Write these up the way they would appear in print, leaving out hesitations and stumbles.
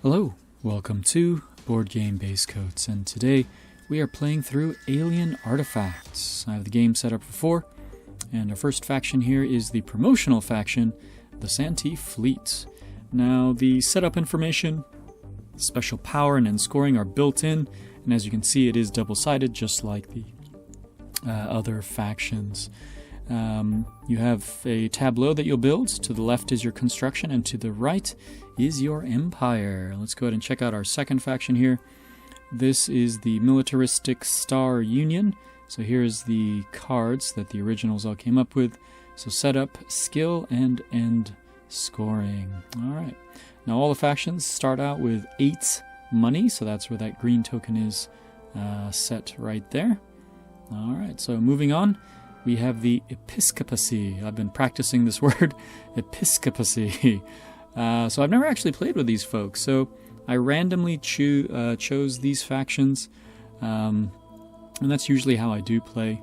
Hello, welcome to Boardgame Basecoats, and today we are playing through Alien Artifacts. I have the game set up for 4, and our first faction here is the promotional faction, the Santi Fleet. Now, the setup information, special power, and end scoring are built in, and as you can see, it is double-sided, just like the other factions. You have a tableau that you'll build. To the left is your construction, and to the right is your empire. Let's go ahead and check out our second faction here. This is the Militaristic Star Union. So here's the cards that the originals all came up with. So setup, skill, and end scoring. Alright. Now all the factions start out with 8 money, so that's where that green token is set right there. Alright, so moving on. We have the Episcopacy. I've been practicing this word, Episcopacy. So I've never actually played with these folks. So I randomly chose these factions, and that's usually how I do play,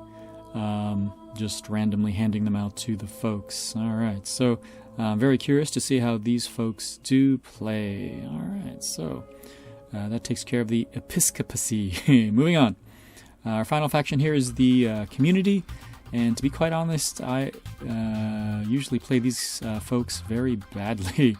just randomly handing them out to the folks. All right, so I'm very curious to see how these folks do play. All right, so that takes care of the Episcopacy. Moving on. Our final faction here is the Community. And to be quite honest, I usually play these folks very badly.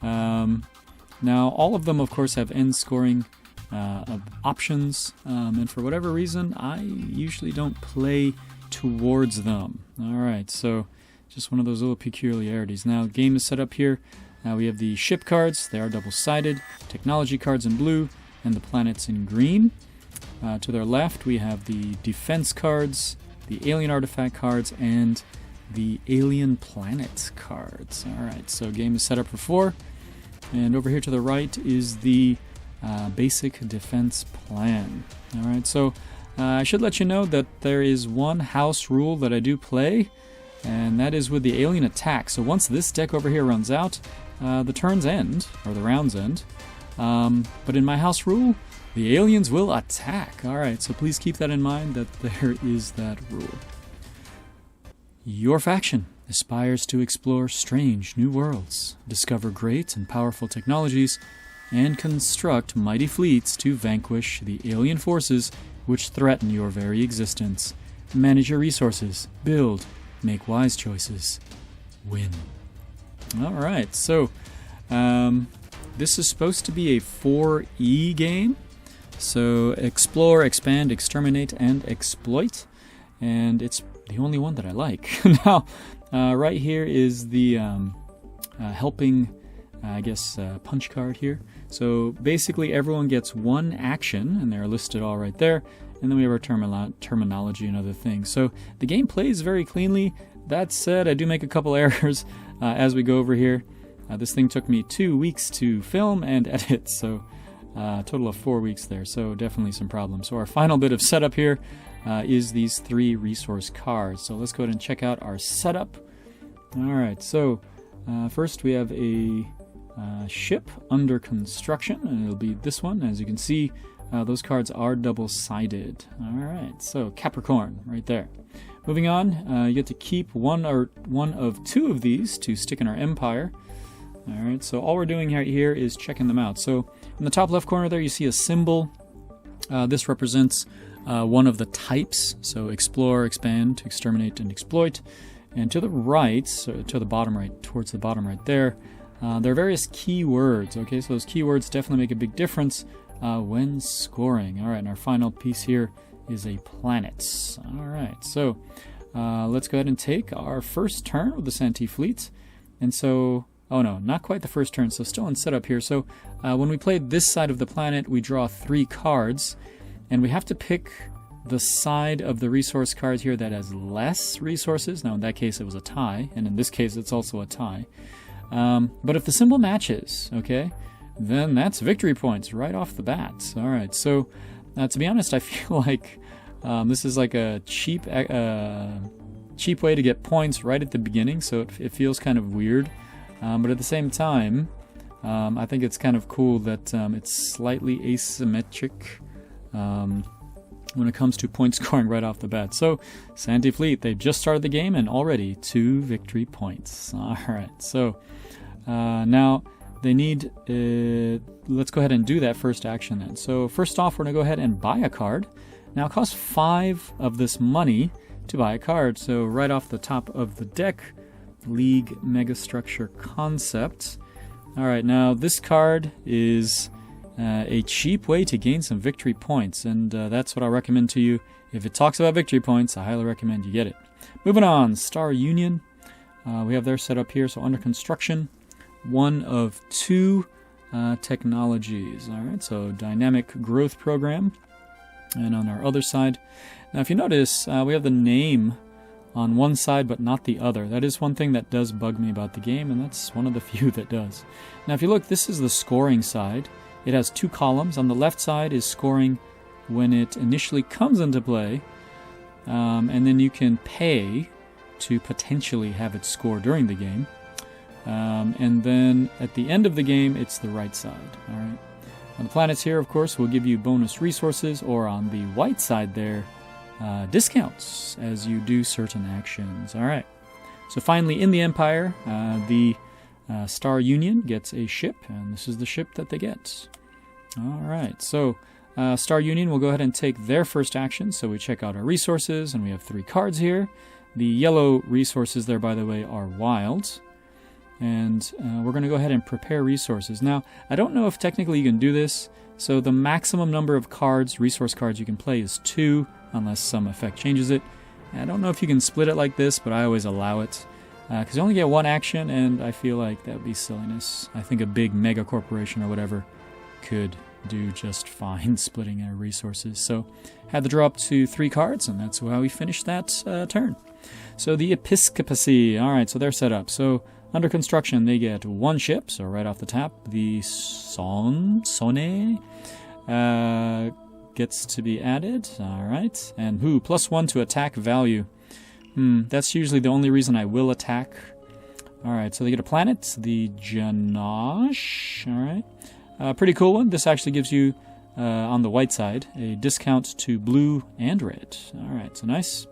Now, all of them, of course, have end scoring options, and for whatever reason, I usually don't play towards them. Alright, so just one of those little peculiarities. Now, game is set up here. We have the ship cards. They are double-sided. Technology cards in blue, and the planets in green. To their left, we have the defense cards, the alien artifact cards, and the alien planet cards. Alright, so game is set up for 4. And over here to the right is the basic defense plan. Alright, so I should let you know that there is one house rule that I do play, and that is with the alien attack. So once this deck over here runs out, the turns end, or the rounds end. But in my house rule, the aliens will attack. Alright, so please keep that in mind, that there is that rule. Your faction aspires to explore strange new worlds, discover great and powerful technologies, and construct mighty fleets to vanquish the alien forces which threaten your very existence. Manage your resources, build, make wise choices, win. Alright, so this is supposed to be a 4E game. So explore, expand, exterminate, and exploit, and it's the only one that I like. Now, right here is the helping, punch card here. So basically everyone gets one action, and they're listed all right there, and then we have our terminology and other things. So the game plays very cleanly. That said, I do make a couple errors as we go over here. This thing took me 2 weeks to film and edit, so a total of 4 weeks there, so definitely some problems. So our final bit of setup here is these 3 resource cards. So let's go ahead and check out our setup. Alright, so first we have a ship under construction, and it'll be this one. As you can see, those cards are double-sided. Alright, so Capricorn right there. Moving on, you get to keep one of 2 of these to stick in our empire. Alright, so all we're doing here is checking them out. So in the top left corner there you see a symbol. This represents one of the types. So explore, expand, exterminate, and exploit. And to the right, so to the bottom right, towards the bottom right there, there are various keywords. Okay, so those keywords definitely make a big difference when scoring. Alright, and our final piece here is a planet. Alright, so let's go ahead and take our first turn with the Santi Fleet. And so oh no, not quite the first turn, so still in setup here. So when we played this side of the planet, we draw 3 cards, and we have to pick the side of the resource card here that has less resources. Now in that case it was a tie, and in this case it's also a tie. But if the symbol matches, okay, then that's victory points right off the bat. Alright, so to be honest, I feel like this is like a cheap way to get points right at the beginning, so it feels kind of weird. But at the same time, I think it's kind of cool that it's slightly asymmetric when it comes to point scoring right off the bat. So, Santi Fleet, they've just started the game and already 2 victory points. Alright, so now they need... let's go ahead and do that first action then. So first off, we're going to go ahead and buy a card. Now it costs 5 of this money to buy a card. So right off the top of the deck, League Megastructure Concept. Alright, now this card is a cheap way to gain some victory points, and that's what I'll recommend to you. If it talks about victory points, I highly recommend you get it. Moving on, Star Union. We have their setup here, so under construction, 1 of 2 technologies. Alright, so dynamic growth program. And on our other side, now if you notice, we have the name on one side but not the other. That is one thing that does bug me about the game, and that's one of the few that does. Now if you look, this is the scoring side. It has 2 columns. On the left side is scoring when it initially comes into play, and then you can pay to potentially have it score during the game. And then at the end of the game, it's the right side. All right. On the planets here, of course, will give you bonus resources, or on the white side there, discounts as you do certain actions. All right. So finally, in the Empire, the Star Union gets a ship, and this is the ship that they get. All right. So Star Union will go ahead and take their first action. So we check out our resources, and we have 3 cards here. The yellow resources there, by the way, are wild. And we're going to go ahead and prepare resources. Now, I don't know if technically you can do this. So the maximum number of cards, resource cards you can play is 2, unless some effect changes it. I don't know if you can split it like this, but I always allow it. Because you only get 1 action, and I feel like that would be silliness. I think a big mega corporation or whatever could do just fine splitting our resources. So had to draw up to 3 cards, and that's how we finished that turn. So the Episcopacy. Alright, so they're set up. So under construction, they get 1 ship, so right off the top, the Sone gets to be added. Alright, and +1 to attack value. That's usually the only reason I will attack. Alright, so they get a planet, the Janosh. Alright, pretty cool one. This actually gives you, on the white side, a discount to blue and red. Alright, so nice.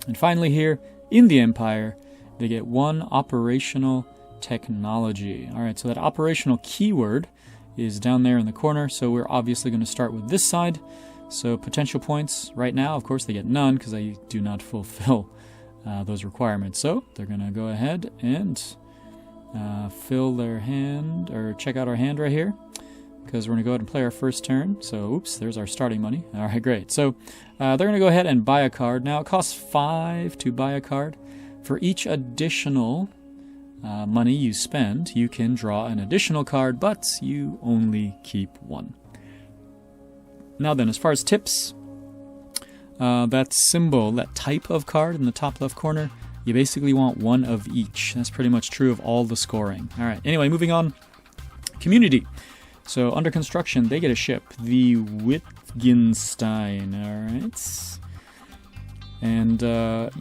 And finally here, in the Empire, they get 1 operational technology. Alright, so that operational keyword is down there in the corner, so we're obviously going to start with this side. So potential points right now, of course, they get none because I do not fulfill those requirements. So they're going to go ahead and fill their hand, or check out our hand right here, because we're going to go ahead and play our first turn. So, oops, there's our starting money. Alright, great. So they're going to go ahead and buy a card. Now, it costs 5 to buy a card. For each additional money you spend, you can draw an additional card, but you only keep 1. Now then, as far as tips, that symbol, that type of card in the top left corner, you basically want 1 of each. That's pretty much true of all the scoring. Alright, anyway, moving on. Community. So under construction, they get a ship, the Wittgenstein. Alright. And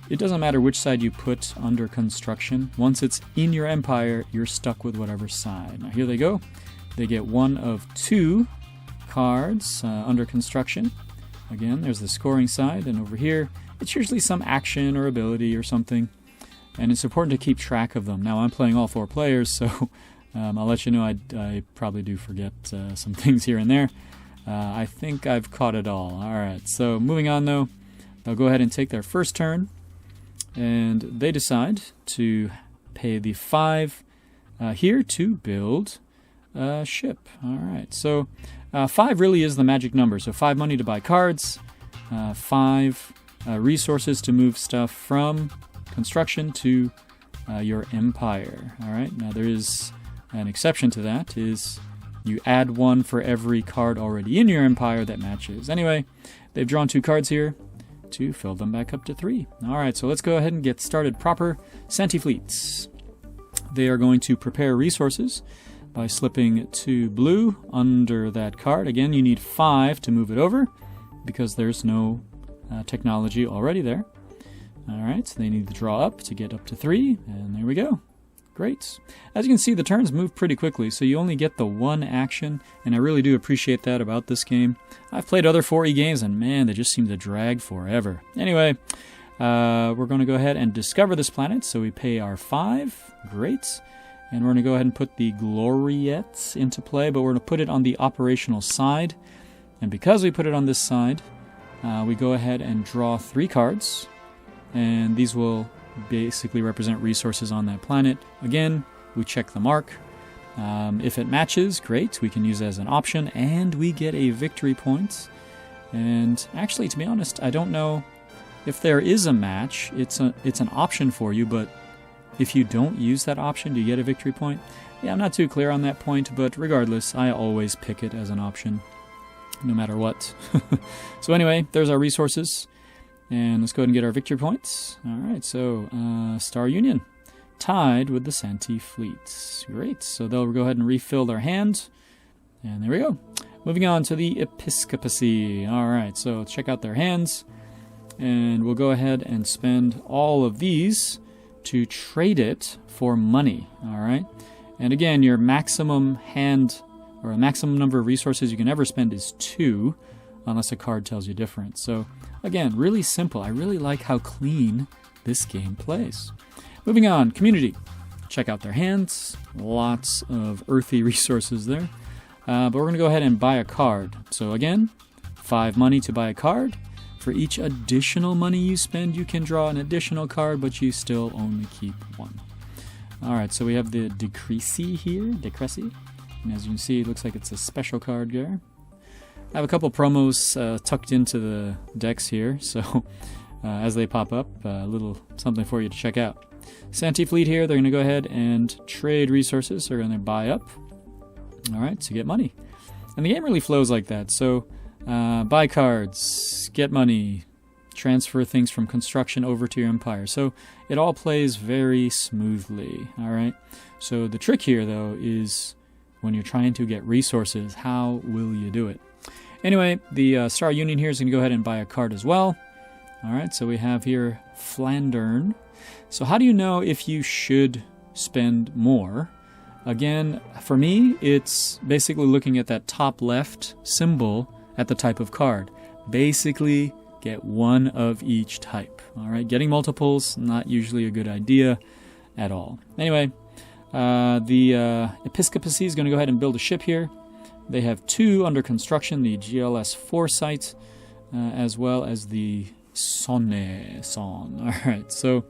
it doesn't matter which side you put under construction. Once it's in your empire, you're stuck with whatever side. Now here they go. They get 1 of 2 cards under construction. Again, there's the scoring side, and over here, it's usually some action or ability or something. And it's important to keep track of them. Now, I'm playing all 4 players, so I'll let you know I probably do forget some things here and there. I think I've caught it all. Alright, so moving on though. They'll go ahead and take their first turn, and they decide to pay the 5 here to build a ship. Alright, so 5 really is the magic number. So 5 money to buy cards, 5 resources to move stuff from construction to your empire. Alright, now there is an exception to that, is you add 1 for every card already in your empire that matches. Anyway, they've drawn 2 cards here to fill them back up to 3. Alright, so let's go ahead and get started proper. Santi Fleet. They are going to prepare resources by slipping 2 blue under that card. Again, you need 5 to move it over because there's no technology already there. Alright, so they need to draw up to get up to 3, and there we go. Great. As you can see, the turns move pretty quickly, so you only get the 1 action, and I really do appreciate that about this game. I've played other 4E games, and man, they just seem to drag forever. Anyway, we're going to go ahead and discover this planet, so we pay our 5. Great. And we're going to go ahead and put the Gloriette into play, but we're going to put it on the operational side. And because we put it on this side, we go ahead and draw 3 cards. And these will basically represent resources on that planet. Again, we check the mark. If it matches, great. We can use it as an option, and we get a victory point. And actually, to be honest, I don't know if there is a match. It's an option for you, but if you don't use that option, do you get a victory point? Yeah, I'm not too clear on that point, but regardless, I always pick it as an option, no matter what. So anyway, there's our resources. And let's go ahead and get our victory points. Alright, so Star Union. Tied with the Santi Fleet. Great, so they'll go ahead and refill their hand. And there we go. Moving on to the Episcopacy. Alright, so let's check out their hands. And we'll go ahead and spend all of these to trade it for money. Alright, and again, your maximum hand, or a maximum number of resources you can ever spend is 2, unless a card tells you different. So again, really simple. I really like how clean this game plays. Moving on, community. Check out their hands. Lots of earthy resources there. But we're going to go ahead and buy a card. So again, 5 money to buy a card. For each additional money you spend, you can draw an additional card, but you still only keep 1. Alright, so we have the Decreasy here. Decreasy. And as you can see, it looks like it's a special card there. I have a couple promos tucked into the decks here, so as they pop up, a little something for you to check out. Santi Fleet here, they're going to go ahead and trade resources. They're going to buy up, alright, to get money. And the game really flows like that, so buy cards, get money, transfer things from construction over to your empire. So it all plays very smoothly, alright? So the trick here, though, is when you're trying to get resources, how will you do it? Anyway, the Star Union here is going to go ahead and buy a card as well. Alright, so we have here Flandern. So how do you know if you should spend more? Again, for me, it's basically looking at that top left symbol at the type of card. Basically, get 1 of each type. Alright, getting multiples, not usually a good idea at all. Anyway, the Episcopacy is going to go ahead and build a ship here. They have 2 under construction, the GLS Foresight, as well as the Sonne. Alright, so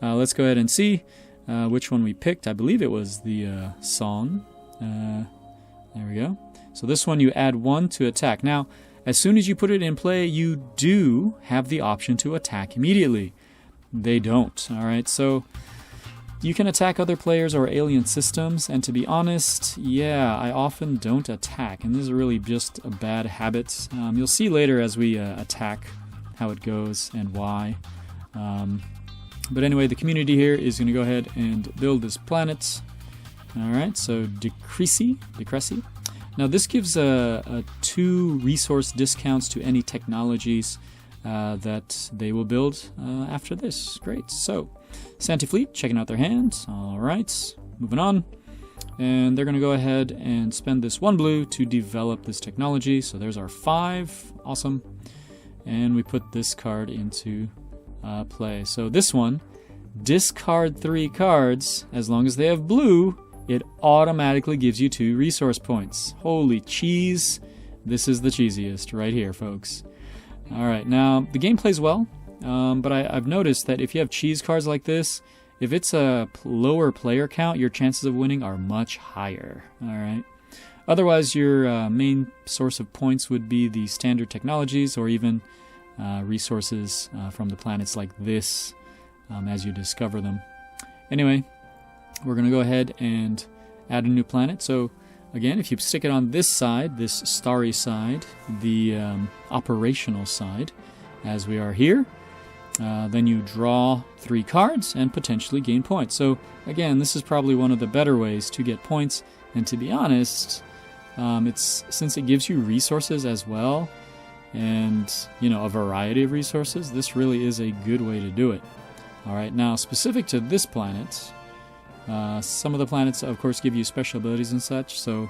let's go ahead and see which one we picked. I believe it was the Son. There we go. So this one you add 1 to attack. Now, as soon as you put it in play, you do have the option to attack immediately. They don't, alright? So you can attack other players or alien systems, and to be honest, yeah, I often don't attack, and this is really just a bad habit. You'll see later as we attack how it goes and why. But anyway, the community here is going to go ahead and build this planet. Alright, so Decreasy. Now this gives 2 resource discounts to any technologies that they will build after this. Great. So, Santi Fleet, checking out their hands. Alright, moving on. And they're going to go ahead and spend this 1 blue to develop this technology. So there's our 5. Awesome. And we put this card into play. So this one, discard 3 cards. As long as they have blue, it automatically gives you 2 resource points. Holy cheese. This is the cheesiest right here, folks. Alright, now the game plays well, but I've noticed that if you have cheese cards like this, if it's a lower player count, your chances of winning are much higher. Alright. Otherwise, your main source of points would be the standard technologies or even resources from the planets like this as you discover them. Anyway, we're going to go ahead and add a new planet. So again, if you stick it on this side, this starry side, the operational side, as we are here, then you draw 3 cards and potentially gain points. So again, this is probably one of the better ways to get points. And to be honest, since it gives you resources as well, and a variety of resources, this really is a good way to do it. All right, now specific to this planet, some of the planets, of course, give you special abilities and such, so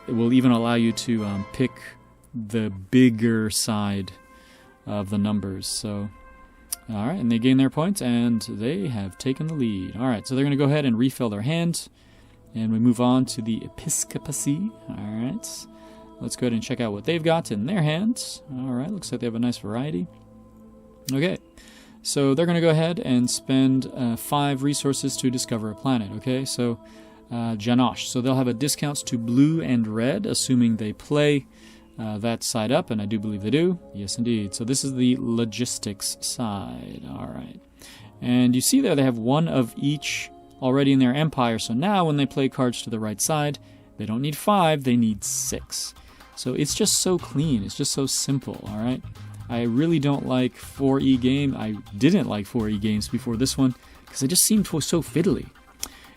it will even allow you to pick the bigger side of the numbers. So, all right, and they gain their points, and they have taken the lead. All right, so they're going to go ahead and refill their hand, And we move on to the Episcopacy. Alright. Let's go ahead and check out what they've got in their hands. Alright, looks like they have a nice variety. Okay. So they're going to go ahead and spend 5 resources to discover a planet. Okay, so Janosh. So they'll have a discounts to blue and red, assuming they play that side up, and I do believe they do. Yes, indeed. So this is the logistics side. All right. And you see there they have 1 of each already in their empire. So now when they play cards to the right side, they don't need 5, they need 6. So it's just so clean. It's just so simple. All right. I really don't like 4E game. I didn't like 4E games before this one because they just seemed so fiddly.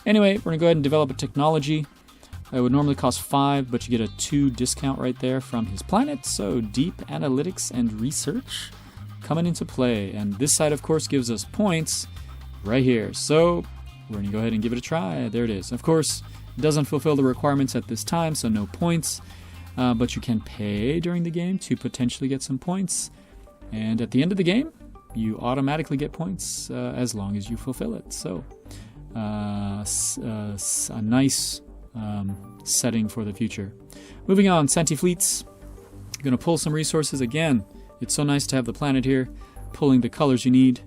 Anyway, we're going to go ahead and develop a technology. It would normally cost 5, but you get a 2 discount right there from his planet. So deep analytics and research coming into play. And this side, of course, gives us points right here. So we're going to go ahead and give it a try. There it is. Of course, it doesn't fulfill the requirements at this time, so no points. But you can pay during the game to potentially get some points. And at the end of the game, you automatically get points as long as you fulfill it. So a nice setting for the future. Moving on, Santi Fleets. You're going to pull some resources. Again, it's so nice to have the planet here, pulling the colors you need.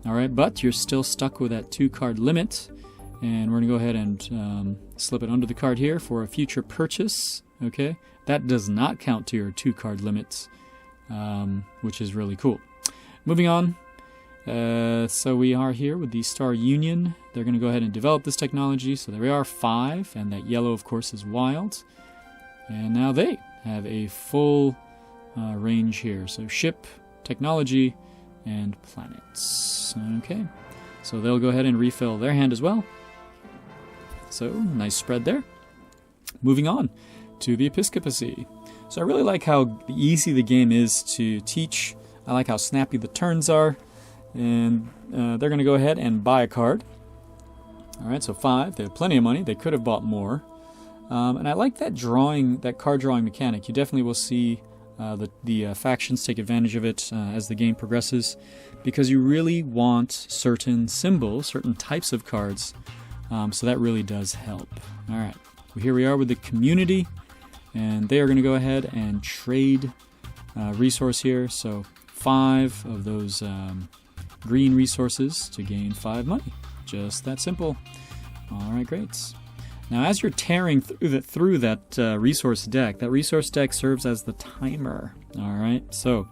All right, but you're still stuck with that 2-card limit. And we're going to go ahead and slip it under the card here for a future purchase. Okay, that does not count to your 2-card limits, which is really cool. Moving on. So we are here with the Star Union. They're going to go ahead and develop this technology. So there we are, 5, and that yellow, of course, is wild. And now they have a full range here. So ship, technology, and planets. Okay, so they'll go ahead and refill their hand as well. So nice spread there. Moving on to the Episcopacy. So I really like how easy the game is to teach. I like how snappy the turns are. And they're going to go ahead and buy a card. All right, so 5. They have plenty of money. They could have bought more. And I like that card drawing mechanic. You definitely will see the factions take advantage of it as the game progresses, because you really want certain symbols, certain types of cards. So that really does help. All right, well, here we are with the community, and they are going to go ahead and trade resource here. So 5 of those green resources to gain 5 money. Just that simple. All right, great. Now, as you're tearing through that resource deck, that resource deck serves as the timer. All right, so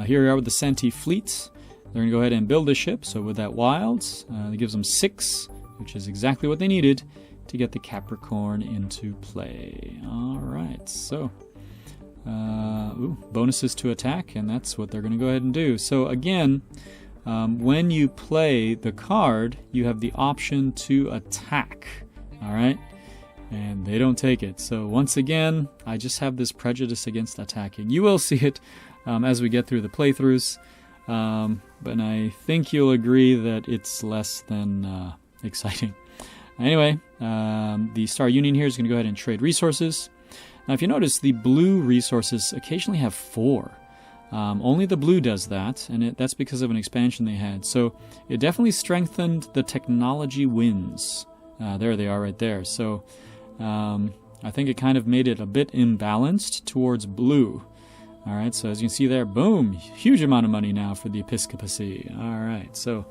here we are with the Santi Fleet. They're going to go ahead and build a ship. So with that wild, it gives them 6, which is exactly what they needed to get the Capricorn into play. All right, so bonuses to attack, and that's what they're going to go ahead and do. So again, when you play the card, you have the option to attack. All right, and they don't take it. So once again, I just have this prejudice against attacking. You will see it as we get through the playthroughs, but I think you'll agree that it's less than exciting. Anyway, the Star Union here is going to go ahead and trade resources. Now, if you notice, the blue resources occasionally have 4. Only the blue does that, and that's because of an expansion they had. So it definitely strengthened the technology wins. There they are right there. So I think it kind of made it a bit imbalanced towards blue. All right, so as you can see there, boom, huge amount of money now for the Episcopacy. All right, so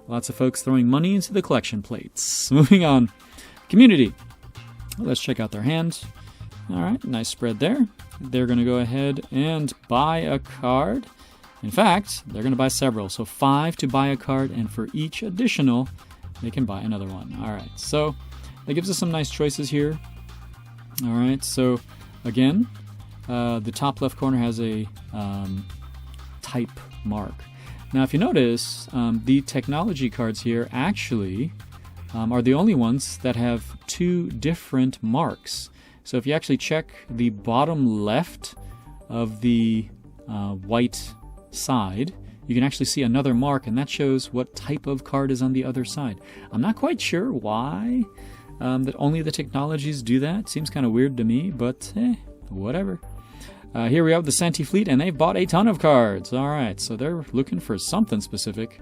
lots of folks throwing money into the collection plates. Moving on, community. Let's check out their hand. All right, nice spread there. They're going to go ahead and buy a card. In fact, they're going to buy several. So 5 to buy a card, and for each additional, they can buy another one. All right, so that gives us some nice choices here. All right, so again, the top left corner has a type mark. Now, if you notice, the technology cards here actually are the only ones that have 2 different marks. So if you actually check the bottom left of the white side, you can actually see another mark, and that shows what type of card is on the other side. I'm not quite sure why that only the technologies do that. Seems kind of weird to me, but whatever. Here we have the Santi Fleet, and they've bought a ton of cards. All right, so they're looking for something specific.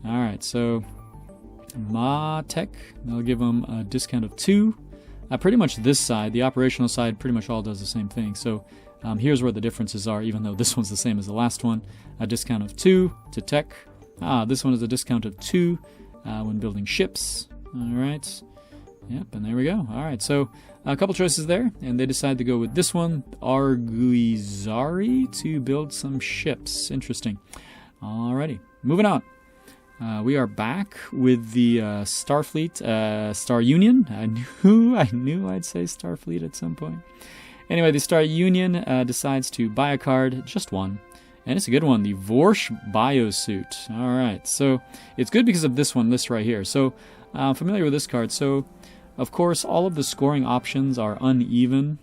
All right, so Tech, they'll give them a discount of 2. Pretty much this side, the operational side, pretty much all does the same thing. So here's where the differences are, even though this one's the same as the last one. A discount of 2 to tech. This one is a discount of 2 when building ships. All right. Yep, and there we go. All right, so a couple choices there, and they decide to go with this one, Arguizari, to build some ships. Interesting. Alrighty, moving on. We are back with the Starfleet, Star Union. I knew I'd say Starfleet at some point. Anyway, the Star Union decides to buy a card, just one, and it's a good one, the Vorsh Biosuit. All right, so it's good because of this right here. So I'm familiar with this card. So, of course, all of the scoring options are uneven.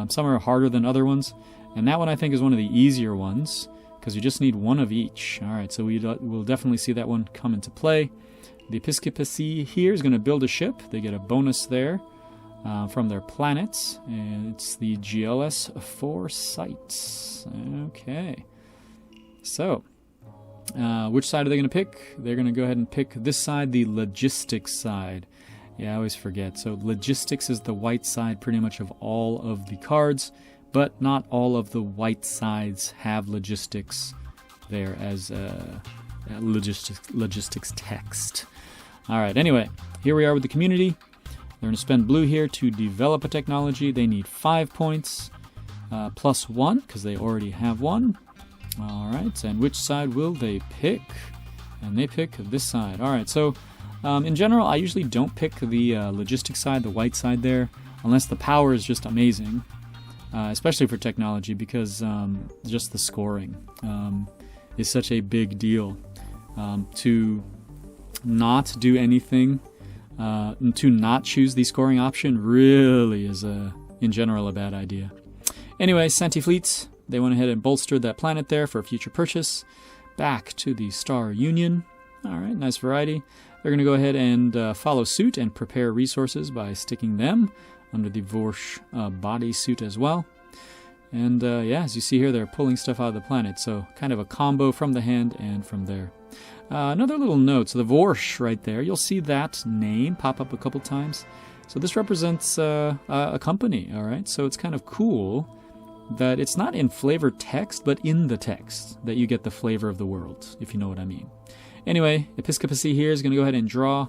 Some are harder than other ones, and that one I think is one of the easier ones, because you just need one of each. All right, so we'll definitely see that one come into play. The Episcopacy here is going to build a ship. They get a bonus there from their planets, and it's the GLS Foresight. Okay, so which side are they going to pick? They're going to go ahead and pick this side, the logistics side. Yeah, I always forget. So logistics is the white side pretty much of all of the cards, but not all of the white sides have logistics there as logistics text. All right, anyway, here we are with the community. They're going to spend blue here to develop a technology. They need 5 points plus 1 because they already have 1. All right, and which side will they pick? And they pick this side. All right, so in general, I usually don't pick the logistics side, the white side there, unless the power is just amazing. Especially for technology, because just the scoring is such a big deal. To not do anything, to not choose the scoring option really is, in general, a bad idea. Anyway, Santi Fleet, they went ahead and bolstered that planet there for a future purchase. Back to the Star Union. All right, nice variety. They're going to go ahead and follow suit and prepare resources by sticking them under the Vorsh bodysuit as well. And yeah, as you see here, they're pulling stuff out of the planet, so kind of a combo from the hand and from there. Another little note, so the Vorsh right there, you'll see that name pop up a couple times. So this represents a company, all right? So it's kind of cool that it's not in flavor text, but in the text that you get the flavor of the world, if you know what I mean. Anyway, Episcopacy here is going to go ahead and draw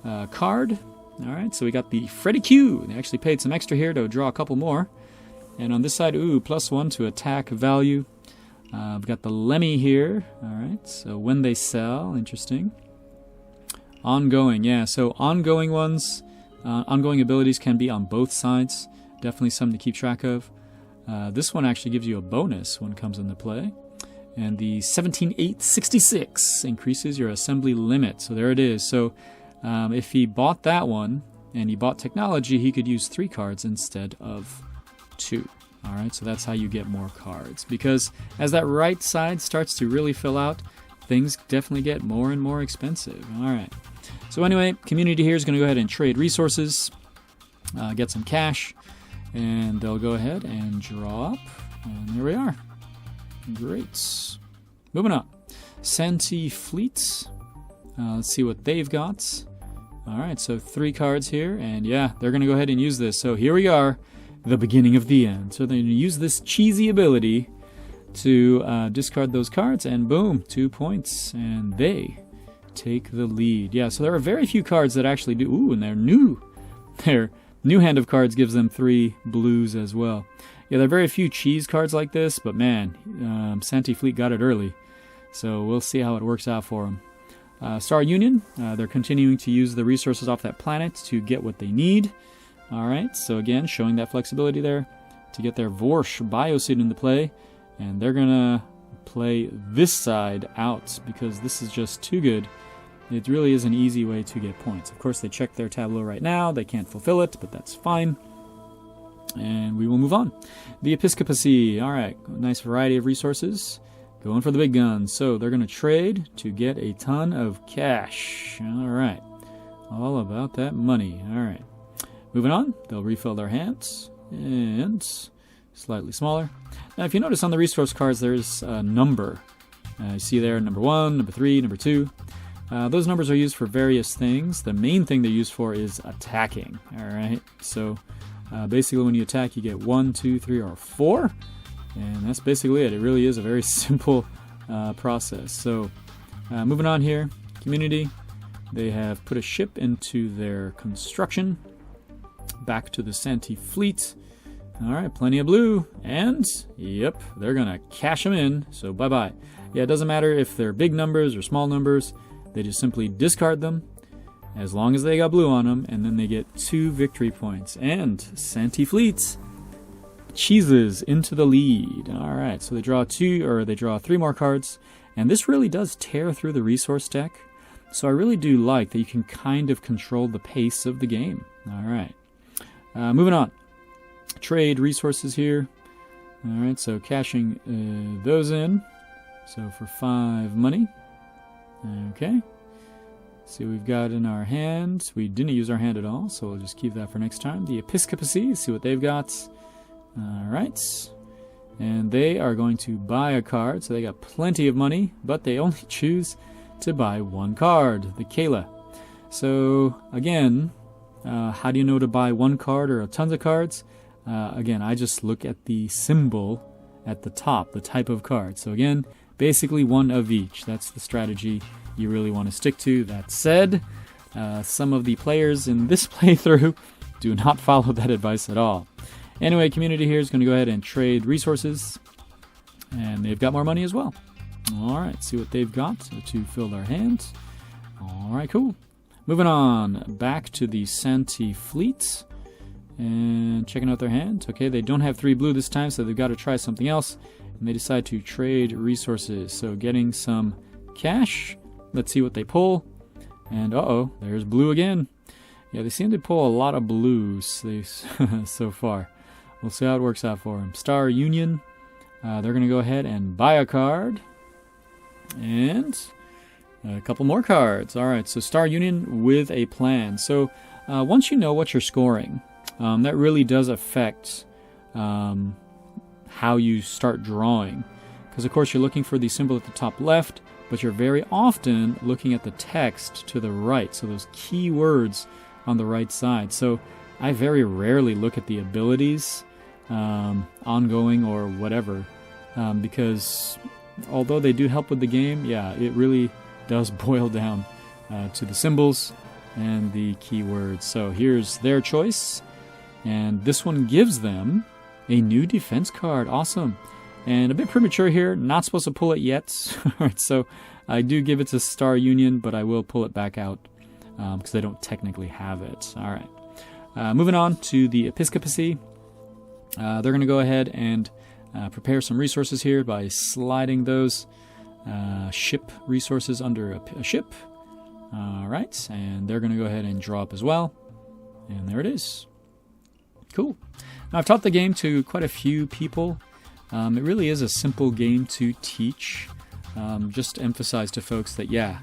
a card. All right, so we got the Freddy Q. They actually paid some extra here to draw a couple more. And on this side, +1 to attack value. We've got the Lemmy here. All right, so when they sell, interesting. Ongoing, yeah, so ongoing ones, ongoing abilities can be on both sides. Definitely something to keep track of. This one actually gives you a bonus when it comes into play. And the 17,866 increases your assembly limit. So there it is. So if he bought that one and he bought technology, he could use 3 cards instead of 2. All right, so that's how you get more cards. Because as that right side starts to really fill out, things definitely get more and more expensive. All right. So anyway, community here is going to go ahead and trade resources, get some cash, and they'll go ahead and draw up. And there we are. Great. Moving on. Santi Fleet. Let's see what they've got. All right, so 3 cards here, and yeah, they're going to go ahead and use this. So here we are, the beginning of the end. So they're going to use this cheesy ability to discard those cards, and boom, 2 points, and they take the lead. Yeah, so there are very few cards that actually do. Ooh, and they're new. Their new hand of cards gives them 3 blues as well. Yeah, there are very few cheese cards like this, but man, Santi Fleet got it early. So we'll see how it works out for them. Star Union, they're continuing to use the resources off that planet to get what they need. All right, so again, showing that flexibility there to get their Vorsh biosuit into play. And they're going to play this side out because this is just too good. It really is an easy way to get points. Of course, they check their tableau right now. They can't fulfill it, but that's fine. And we will move on. The Episcopacy. All right, nice variety of resources. Going for the big guns. So they're going to trade to get a ton of cash. All right. All about that money. All right. Moving on. They'll refill their hands. And slightly smaller. Now, if you notice on the resource cards, there's a number. You see there, number 1, number 3, number 2. Those numbers are used for various things. The main thing they're used for is attacking. All right, so basically when you attack, you get 1, 2, 3, or 4, and that's basically it. It really is a very simple process. So moving on here, community. They have put a ship into their construction. Back to the Santi Fleet. All right, plenty of blue, and yep, they're gonna cash them in, so bye-bye. Yeah, it doesn't matter if they're big numbers or small numbers, they just simply discard them as long as they got blue on them, and then they get 2 victory points. And Santi Fleet cheeses into the lead. All right, so they draw 3 more cards, and this really does tear through the resource deck, so I really do like that you can kind of control the pace of the game. All right, moving on. Trade resources here. All right, so cashing those in. So for 5 money. Okay. See what we've got in our hand. We didn't use our hand at all, so we'll just keep that for next time. The Episcopacy, see what they've got. All right. And they are going to buy a card, so they got plenty of money, but they only choose to buy 1 card, the Kayla. So again, how do you know to buy 1 card or tons of cards? Again, I just look at the symbol at the top, the type of card. So again, basically 1 of each. That's the strategy you really want to stick to. That said, some of the players in this playthrough do not follow that advice at all. Anyway, community here is going to go ahead and trade resources, and they've got more money as well. All right, see what they've got to fill their hands. All right, cool. Moving on, back to the Santi Fleet. And checking out their hand. Okay, they don't have 3 blue this time, so they've got to try something else. And they decide to trade resources. So getting some cash. Let's see what they pull. And uh-oh, there's blue again. Yeah, they seem to pull a lot of blues so far. We'll see how it works out for them. Star Union. They're going to go ahead and buy a card. And a couple more cards. All right, so Star Union with a plan. So once you know what you're scoring, that really does affect how you start drawing. Because, of course, you're looking for the symbol at the top left, but you're very often looking at the text to the right, so those key words on the right side. So I very rarely look at the abilities, ongoing or whatever, because although they do help with the game, yeah, it really does boil down to the symbols and the keywords. So here's their choice. And this one gives them a new defense card. Awesome. And a bit premature here. Not supposed to pull it yet. All right, so I do give it to Star Union, but I will pull it back out because they don't technically have it. All right. Moving on to the Episcopacy. They're going to go ahead and prepare some resources here by sliding those ship resources under a ship. All right. And they're going to go ahead and draw up as well. And there it is. Cool. Now, I've taught the game to quite a few people. It really is a simple game to teach. Just to emphasize to folks that, yeah,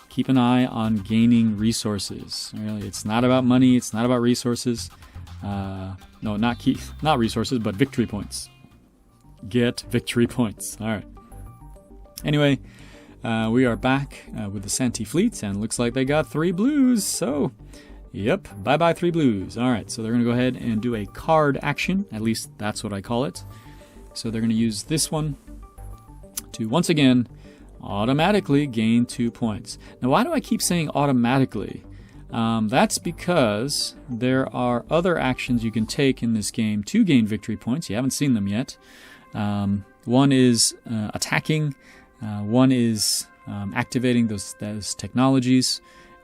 keep an eye on gaining resources. Really, it's not about money. It's not about resources. No, not resources, but victory points. Get victory points. All right. Anyway, we are back with the Santi Fleet, and looks like they got 3 blues. So, yep, bye-bye 3 blues. All right, so they're going to go ahead and do a card action. At least that's what I call it. So they're going to use this one to, once again, automatically gain 2 points. Now, why do I keep saying automatically? That's because there are other actions you can take in this game to gain victory points. You haven't seen them yet. One is attacking. One is activating those technologies.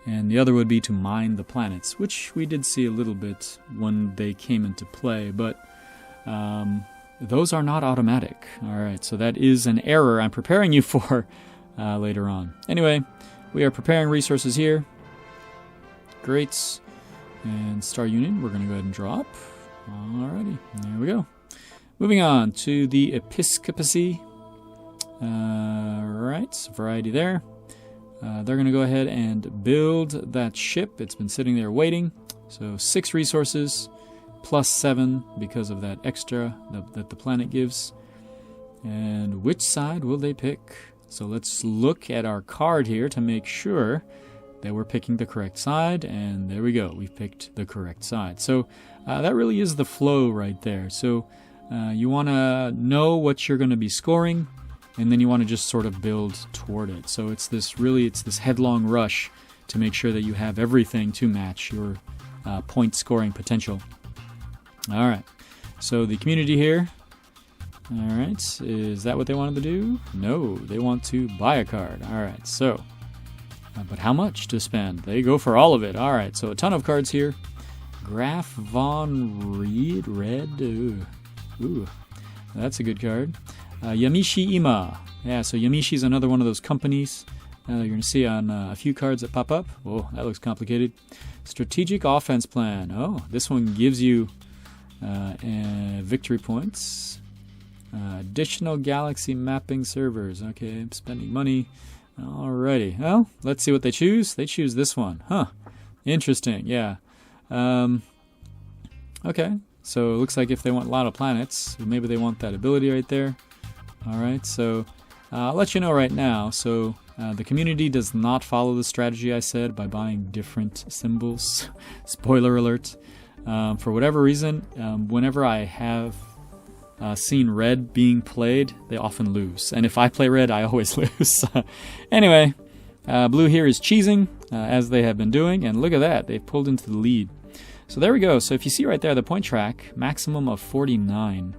And the other would be to mine the planets, which we did see a little bit when they came into play. But those are not automatic. All right, so that is an error I'm preparing you for later on. Anyway, we are preparing resources here. Great. And Star Union, we're going to go ahead and draw up. Alrighty, there we go. Moving on to the Episcopacy. Right, variety there. They're going to go ahead and build that ship. It's been sitting there waiting. So 6 resources plus 7 because of that extra that the planet gives. And which side will they pick? So let's look at our card here to make sure that we're picking the correct side, and there we go, we've picked the correct side. So that really is the flow right there. So you want to know what you're going to be scoring, and then you want to just sort of build toward it. So it's this headlong rush to make sure that you have everything to match your point scoring potential. All right, so the community here, all right, is that what they wanted to do? No, they want to buy a card. All right, so but how much to spend? They go for all of it. All right, so a ton of cards here. Graf von Red. Ooh, that's a good card. Yamishi Ima. Yeah, so Yamishi is another one of those companies you're going to see on a few cards that pop up. Oh, that looks complicated. Strategic offense plan. Oh, this one gives you victory points. Additional galaxy mapping servers. Okay, I'm spending money. Alrighty. Well, let's see what they choose. They choose this one. Huh. Interesting. Yeah. Okay. So it looks like if they want a lot of planets, maybe they want that ability right there. Alright, so I'll let you know right now. So the community does not follow the strategy I said by buying different symbols. Spoiler alert. For whatever reason, whenever I have seen red being played, they often lose. And if I play red, I always lose. Anyway, blue here is cheesing, as they have been doing. And look at that, they've pulled into the lead. So there we go. So if you see right there, the point track, maximum of 49.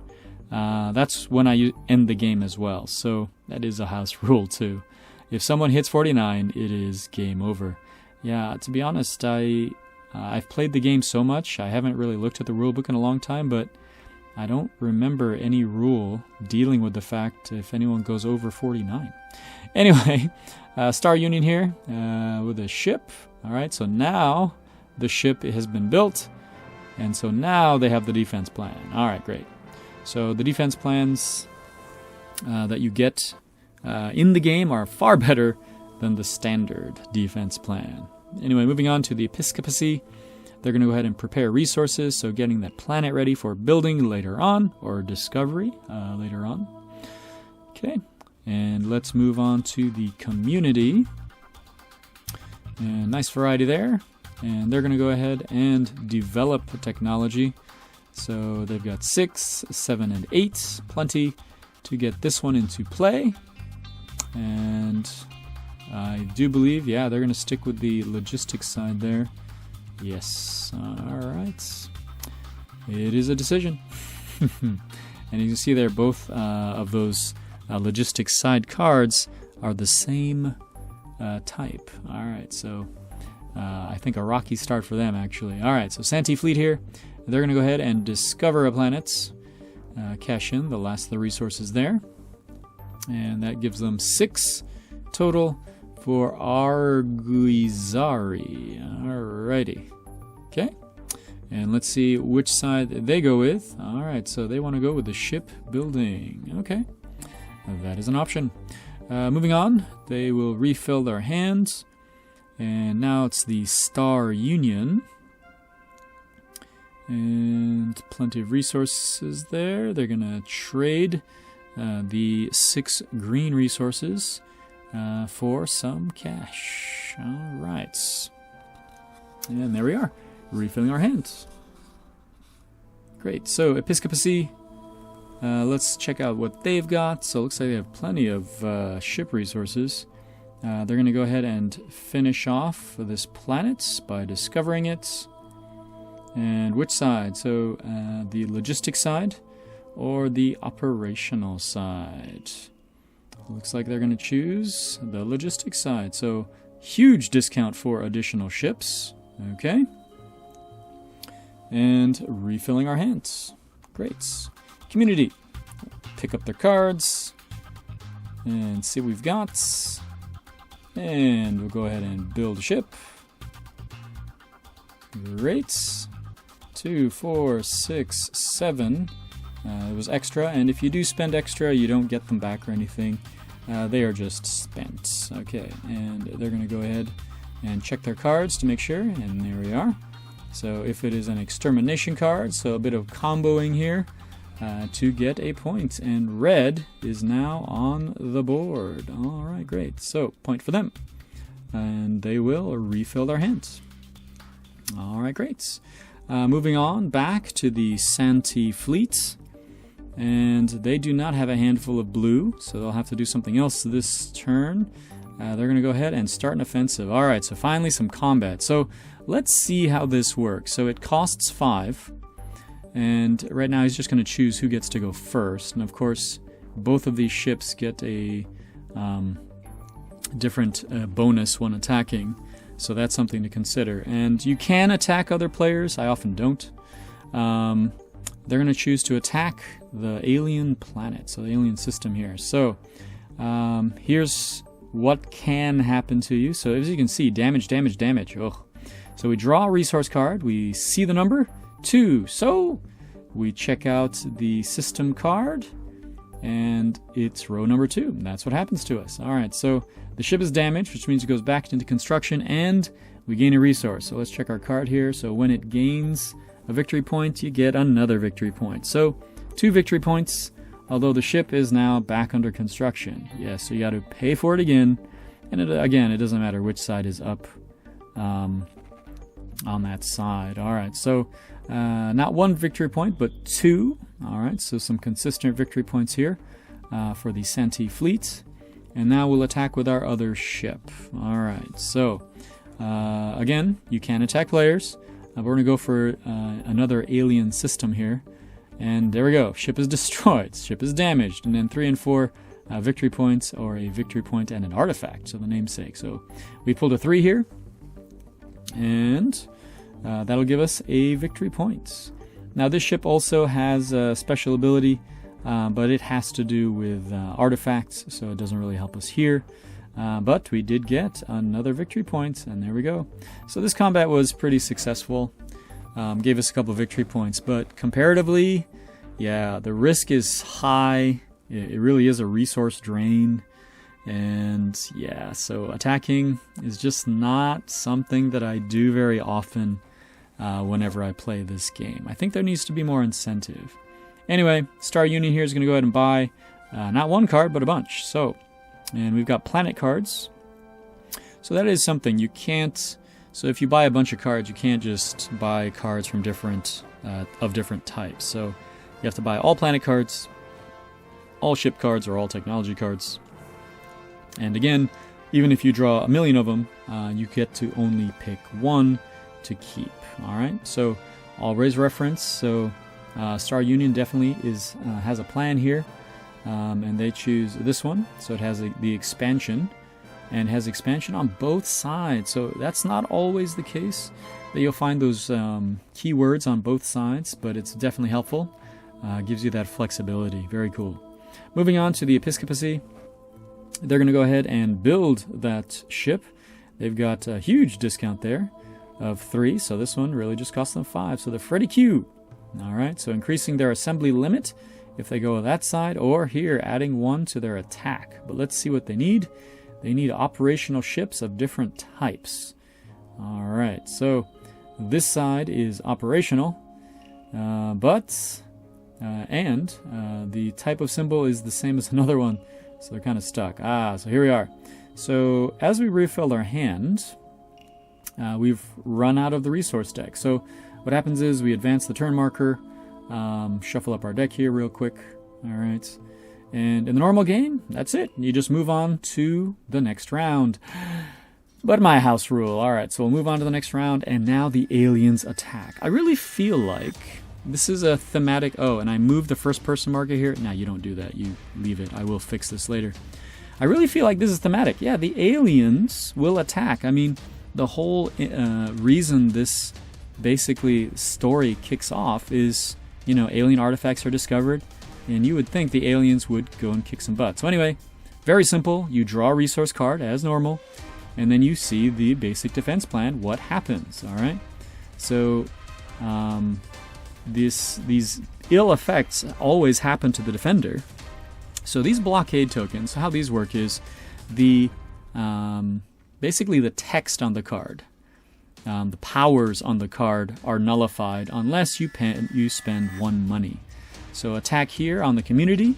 That's when I end the game as well. So that is a house rule too. If someone hits 49, it is game over. Yeah, to be honest, I've played the game so much, I haven't really looked at the rule book in a long time, but I don't remember any rule dealing with the fact if anyone goes over 49. Anyway, Star Union here with a ship. All right, so now the ship has been built, and so now they have the defense plan. All right, great. So the defense plans that you get in the game are far better than the standard defense plan. Anyway, moving on to the Episcopacy. They're going to go ahead and prepare resources, so getting that planet ready for building later on, or discovery later on. Okay, and let's move on to the community. And nice variety there. And they're going to go ahead and develop technology. So they've got 6, 7, and 8. Plenty to get this one into play. And I do believe, yeah, they're going to stick with the logistics side there. Yes. All right. It is a decision. And you can see there, both of those logistics side cards are the same type. All right. So I think a rocky start for them, actually. All right. So Santi Fleet here. They're going to go ahead and discover a planet. Cash in the last of the resources there. And that gives them 6 total for Arguizari. Alrighty. Okay. And let's see which side they go with. Alright, so they want to go with the ship building. Okay. That is an option. Moving on, they will refill their hands. And now it's the Star Union. And plenty of resources there. They're going to trade the 6 green resources for some cash. All right. And there we are, refilling our hands. Great. So Episcopacy, let's check out what they've got. So it looks like they have plenty of ship resources. They're going to go ahead and finish off this planet by discovering it. And which side? So the logistics side or the operational side? Looks like they're going to choose the logistics side. So huge discount for additional ships. Okay. And refilling our hands. Great. Community. Pick up their cards and see what we've got. And we'll go ahead and build a ship. Great. 2, 4, 6, 7. It was extra, and if you do spend extra, you don't get them back or anything. They are just spent. Okay, and they're going to go ahead and check their cards to make sure, and there we are. So if it is an extermination card, so a bit of comboing here, to get a point, and red is now on the board. All right, great. So point for them, and they will refill their hands. All right, great. Moving on back to the Santi Fleet, and they do not have a handful of blue, so they'll have to do something else this turn. They're going to go ahead and start an offensive. All right, so finally some combat. So let's see how this works. So it costs 5. And right now he's just going to choose who gets to go first. And of course, both of these ships get a different bonus when attacking. So that's something to consider. And you can attack other players. I often don't. They're going to choose to attack the alien planet, so the alien system here. So here's what can happen to you. So as you can see, damage, damage, damage. Ugh. So we draw a resource card. We see the number 2. So we check out the system card, and it's row number 2. That's what happens to us. All right, so the ship is damaged, which means it goes back into construction, and we gain a resource. So let's check our card here. So when it gains a victory point, you get another victory point. So 2 victory points, although the ship is now back under construction. Yeah, so you got to pay for it again, and again, it doesn't matter which side is up on that side. All right, so not 1 victory point, but 2. All right, so some consistent victory points here for the Santi Fleet. And now we'll attack with our other ship. All right, so again, you can attack players. We're going to go for another alien system here. And there we go. Ship is destroyed. Ship is damaged. And then 3 and 4 victory points, or a victory point and an artifact, so the namesake. So we pulled a 3 here. And that'll give us a victory point. Now this ship also has a special ability, but it has to do with artifacts, so it doesn't really help us here. But we did get another victory point, and there we go. So this combat was pretty successful. Gave us a couple of victory points, but comparatively, yeah, the risk is high. It really is a resource drain. And yeah, so attacking is just not something that I do very often whenever I play this game. I think there needs to be more incentive. Anyway, Star Union here is going to go ahead and buy not 1 card, but a bunch. So, and we've got planet cards. So that is something you can't. So if you buy a bunch of cards, you can't just buy cards from different types. So you have to buy all planet cards, all ship cards, or all technology cards. And again, even if you draw 1,000,000 of them, you get to only pick 1 to keep. All right, so always reference. So Star Union definitely has a plan here, and they choose this one. So it has the expansion, and has expansion on both sides. So that's not always the case that you'll find those keywords on both sides, but it's definitely helpful. Gives you that flexibility. Very cool. Moving on to the Episcopacy. They're going to go ahead and build that ship. They've got a huge discount there of 3, so this one really just cost them 5. So the Freddy Q. All right, so increasing their assembly limit if they go that side, or here adding 1 to their attack. But let's see what they need. They need operational ships of different types. All right, so this side is operational, but the type of symbol is the same as another one. So they're kind of stuck. So here we are. So as we refill our hand, we've run out of the resource deck. So what happens is we advance the turn marker, shuffle up our deck here real quick. All right. And in the normal game, that's it. You just move on to the next round. But my house rule. All right, so we'll move on to the next round, and now the aliens attack. I really feel like this is a thematic. Oh, and I moved the first person marker here. No, you don't do that. You leave it. I will fix this later. I really feel like this is thematic. Yeah, the aliens will attack. I mean, the whole reason this basically story kicks off is, you know, alien artifacts are discovered, and you would think the aliens would go and kick some butt. So anyway, very simple. You draw a resource card as normal, and then you see the basic defense plan. What happens? All right. So these ill effects always happen to the defender. So these blockade tokens, how these work is the basically the text on the card, the powers on the card are nullified unless you spend 1 money. So attack here on the community,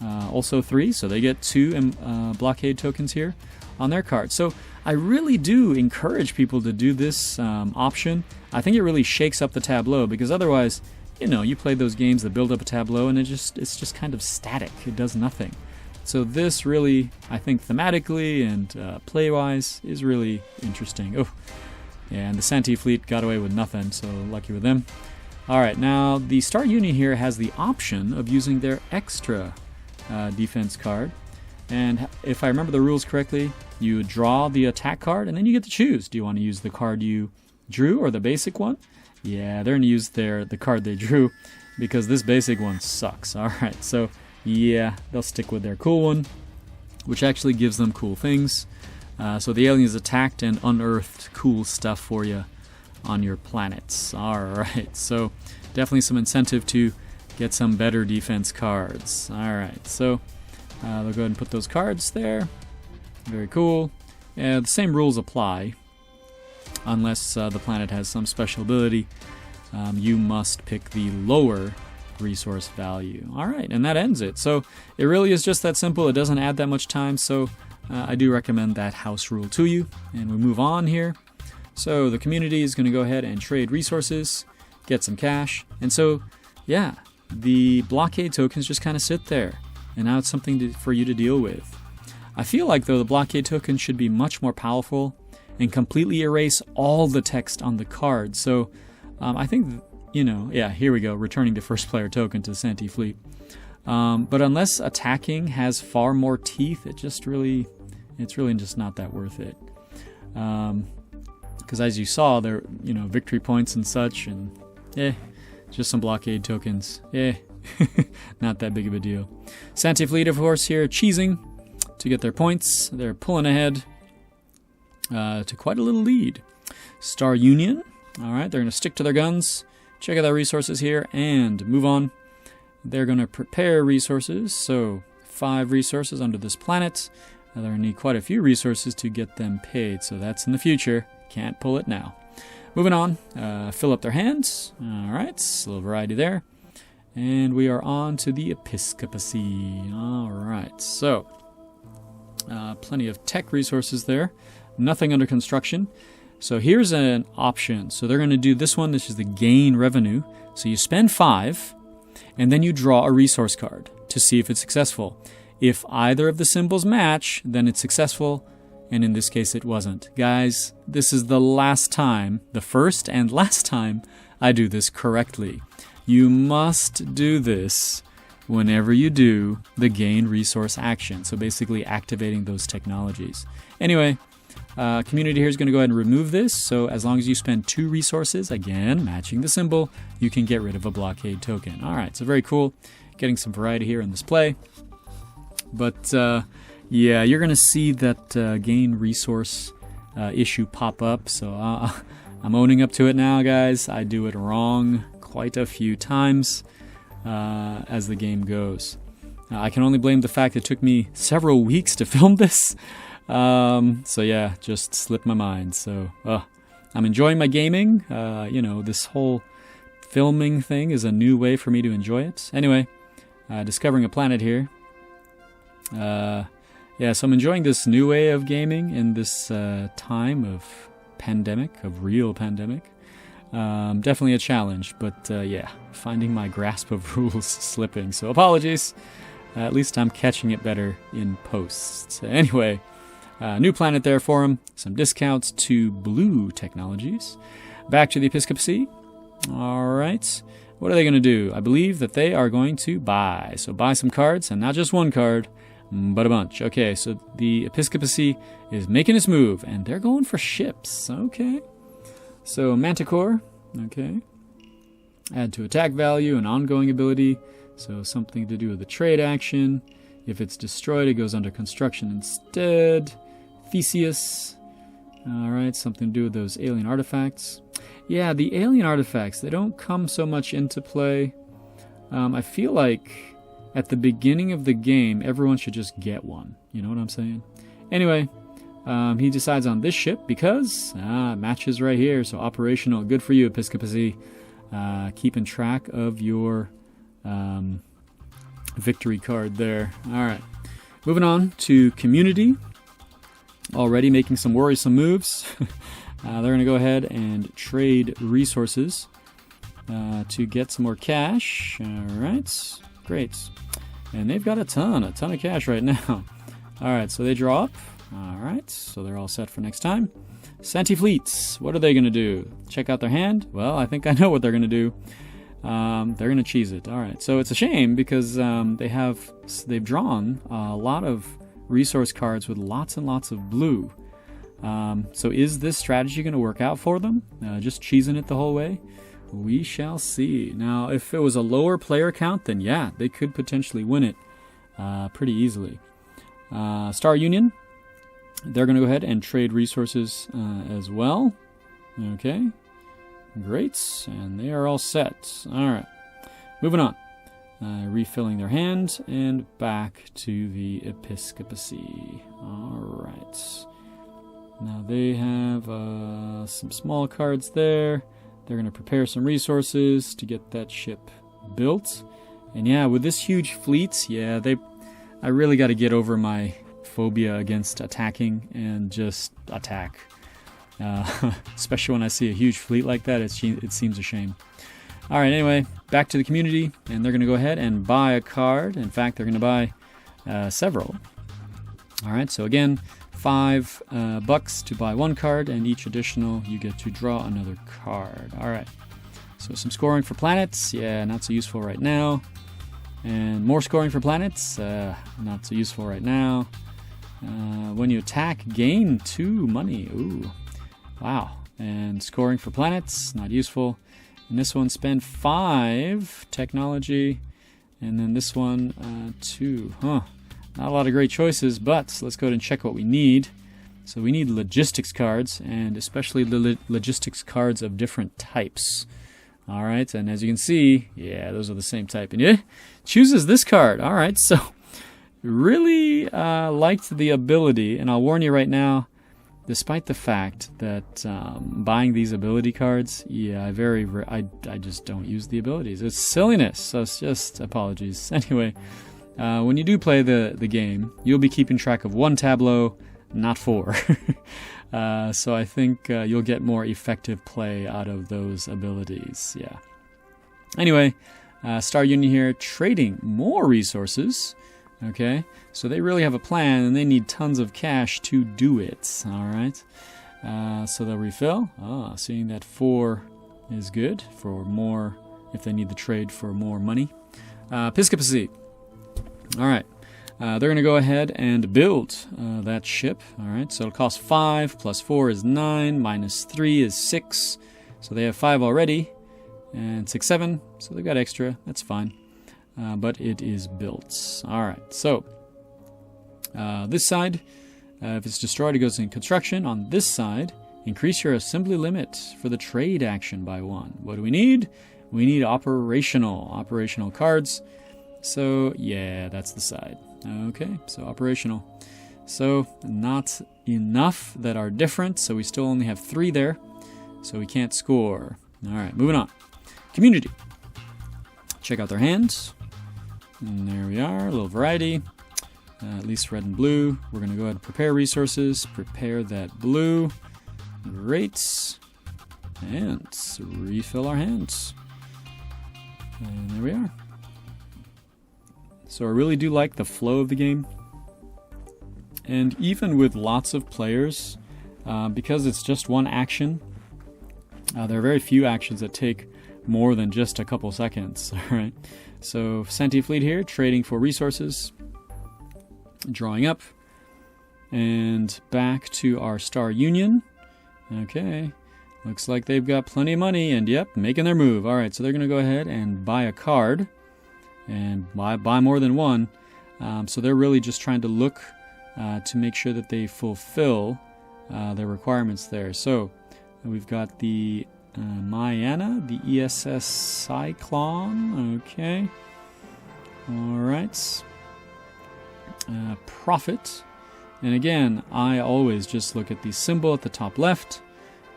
also 3, so they get 2 blockade tokens here on their card. So I really do encourage people to do this option. I think it really shakes up the tableau, because otherwise, you know, you play those games that build up a tableau and it's just kind of static. It does nothing. So this really, I think thematically and play-wise, is really interesting. Oh, yeah, and the Santi Fleet got away with nothing, so lucky with them. Alright, now the Star Union here has the option of using their extra defense card. And if I remember the rules correctly, you draw the attack card and then you get to choose. Do you want to use the card you drew or the basic one? Yeah, they're going to use the card they drew, because this basic one sucks. Alright, so yeah, they'll stick with their cool one, which actually gives them cool things. So the aliens attacked and unearthed cool stuff for you on your planets. Alright, so definitely some incentive to get some better defense cards. Alright, so they'll go ahead and put those cards there. Very cool. The same rules apply, unless the planet has some special ability. You must pick the lower resource value. Alright, and that ends it. So it really is just that simple. It doesn't add that much time, so I do recommend that house rule to you. And we move on here. So the community is going to go ahead and trade resources, get some cash, and so yeah, the blockade tokens just kind of sit there, and now it's something for you to deal with. I feel like, though, the blockade token should be much more powerful and completely erase all the text on the card. So I think, you know, yeah, here we go, returning the first player token to Santi Fleet. But unless attacking has far more teeth, it's really just not that worth it. Because as you saw, there, you know, victory points and such, and just some blockade tokens. Not that big of a deal. Santi Fleet, of course, here cheesing to get their points. They're pulling ahead to quite a little lead. Star Union, all right, they're going to stick to their guns, check out their resources here, and move on. They're going to prepare resources, so 5 resources under this planet. They're going to need quite a few resources to get them paid, so that's in the future. Can't pull it now. Moving on, fill up their hands. All right, a little variety there. And we are on to the Episcopacy. All right, so plenty of tech resources there. Nothing under construction. So here's an option. So they're going to do this one. This is the gain revenue. So you spend 5, and then you draw a resource card to see if it's successful. If either of the symbols match, then it's successful. And in this case, it wasn't. Guys, this is the last time, the first and last time I do this correctly. You must do this whenever you do the gain resource action. So basically activating those technologies. Anyway, community here is going to go ahead and remove this. So as long as you spend 2 resources, again, matching the symbol, you can get rid of a blockade token. All right, so very cool. Getting some variety here in this play. But yeah, you're going to see that gain resource issue pop up. So I'm owning up to it now, guys. I do it wrong quite a few times as the game goes. I can only blame the fact it took me several weeks to film this. So yeah, just slipped my mind. So I'm enjoying my gaming. You know, this whole filming thing is a new way for me to enjoy it. Anyway, discovering a planet here. Yeah, so I'm enjoying this new way of gaming in this time of pandemic, of real pandemic. Definitely a challenge, but yeah, finding my grasp of rules slipping. So apologies. At least I'm catching it better in post. Anyway, new planet there for him. Some discounts to Blue Technologies. Back to the Episcopacy. All right. What are they going to do? I believe that they are going to buy. So buy some cards, and not just one card, but a bunch. Okay, so the Episcopacy is making its move, and they're going for ships. Okay. So Manticore, okay. Add to attack value and ongoing ability. So something to do with the trade action. If it's destroyed, it goes under construction instead. Theseus. Alright, something to do with those alien artifacts. Yeah, the alien artifacts, they don't come so much into play. I feel like at the beginning of the game, everyone should just get one. You know what I'm saying? Anyway, he decides on this ship because it matches right here. So operational. Good for you, Episcopacy. Keeping track of your victory card there. All right, moving on to community. Already making some worrisome moves. They're going to go ahead and trade resources to get some more cash. All right, great. And they've got a ton of cash right now. All right, so they draw up. All right, so they're all set for next time. Santi Fleet, what are they going to do? Check out their hand? Well, I think I know what they're going to do. They're going to cheese it. All right, so it's a shame because they've drawn a lot of resource cards with lots and lots of blue. So is this strategy going to work out for them? Just cheesing it the whole way? We shall see. Now, if it was a lower player count, then yeah, they could potentially win it pretty easily. Star Union, they're going to go ahead and trade resources as well. Okay, great, and they are all set. All right, moving on. Refilling their hand and back to the Episcopacy. All right. Now they have some small cards there. They're going to prepare some resources to get that ship built. And yeah, with this huge fleet, yeah, I really got to get over my phobia against attacking and just attack. Especially when I see a huge fleet like that, it seems a shame. All right, anyway, back to the community, and they're going to go ahead and buy a card. In fact, they're going to buy several. All right, so again, $5 to buy one card, and each additional you get to draw another card. All right, so some scoring for planets. Yeah, not so useful right now. And more scoring for planets. Not so useful right now. When you attack, gain 2 money. Ooh, wow. And scoring for planets, not useful. And this one, spend 5 technology. And then this one, 2. Huh. Not a lot of great choices, but let's go ahead and check what we need. So we need logistics cards, and especially the logistics cards of different types. All right, and as you can see, yeah, those are the same type. And it chooses this card. All right, so really liked the ability, and I'll warn you right now, despite the fact that buying these ability cards, yeah, I just don't use the abilities. It's silliness, so it's just apologies. Anyway, when you do play the game, you'll be keeping track of 1 tableau, not 4. So I think you'll get more effective play out of those abilities. Yeah. Anyway, Star Union here, trading more resources. Okay, so they really have a plan, and they need tons of cash to do it. All right, so they'll refill. Seeing that 4 is good for more if they need the trade for more money. Episcopacy. All right. They're going to go ahead and build that ship. All right, so it'll cost 5, plus 4 is 9, minus 3 is 6. So they have 5 already, and 6, 7, so they've got extra. That's fine, but it is built. All right, so this side, if it's destroyed, it goes in construction. On this side, increase your assembly limit for the trade action by 1. What do we need? We need operational cards. So yeah, that's the side. Okay, so operational. So not enough that are different, so we still only have 3 there, so we can't score. All right, moving on. Community. Check out their hands. And there we are, a little variety. At least red and blue. We're going to go ahead and prepare resources. Prepare that blue. Great. And refill our hands. And there we are. So I really do like the flow of the game. And even with lots of players, because it's just one action, there are very few actions that take more than just a couple seconds. All right. So Santi Fleet here, trading for resources, drawing up, and back to our Star Union. Okay. Looks like they've got plenty of money, and yep, making their move. All right, so they're going to go ahead and buy a card. And buy more than one. So they're really just trying to look to make sure that they fulfill their requirements there. So we've got the Mayana, the ESS Cyclone. Okay. All right. Profit. And again, I always just look at the symbol at the top left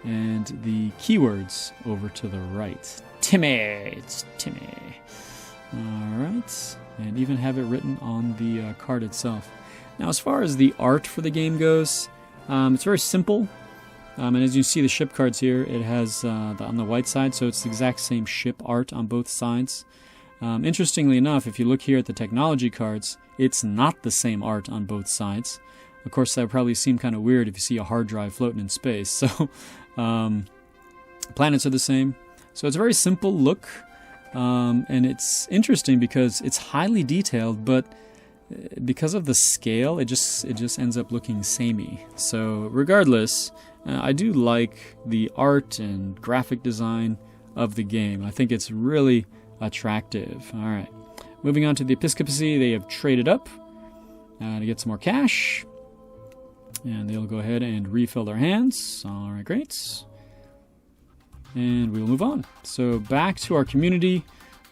and the keywords over to the right. Timmy. It's Timmy. Alright, and even have it written on the card itself. Now, as far as the art for the game goes, it's very simple. And as you see the ship cards here, it has on the white side, so it's the exact same ship art on both sides. Interestingly enough, if you look here at the technology cards, it's not the same art on both sides. Of course, that would probably seem kind of weird if you see a hard drive floating in space. So, planets are the same. So it's a very simple look, and it's interesting because it's highly detailed, but because of the scale, it just ends up looking samey. So regardless, I do like the art and graphic design of the game. I think it's really attractive. All right, moving on to the Episcopacy. They have traded up to get some more cash, and they'll go ahead and refill their hands. All right, great. And we will move on. So back to our community.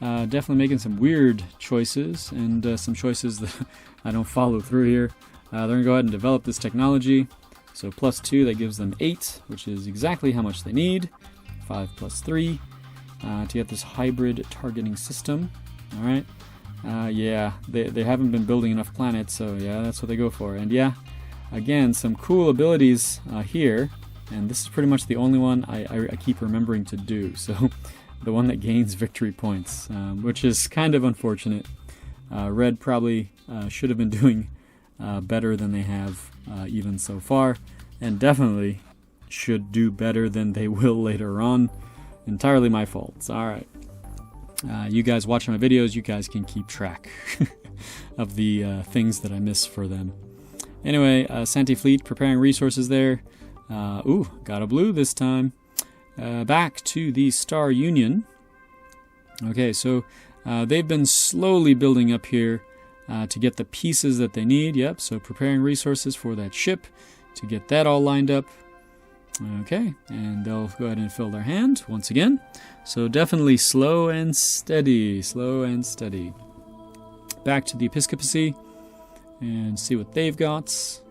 Definitely making some weird choices, and some choices that I don't follow through here. They're going to go ahead and develop this technology. So +2, that gives them 8, which is exactly how much they need. 5 + 3 to get this hybrid targeting system. All right. Yeah, they haven't been building enough planets, so yeah, that's what they go for. And yeah, again, some cool abilities here. And this is pretty much the only one I keep remembering to do. So the one that gains victory points, which is kind of unfortunate. Red probably should have been doing better than they have even so far, and definitely should do better than they will later on. Entirely my fault. All right. You guys watching my videos, you guys can keep track of the things that I miss for them. Anyway, Santi Fleet preparing resources there. Ooh, got a blue this time. Back to the Star Union. Okay, so they've been slowly building up here to get the pieces that they need. Yep, so preparing resources for that ship to get that all lined up. Okay, and they'll go ahead and fill their hand once again. So definitely slow and steady, slow and steady. Back to the Episcopacy and see what they've got.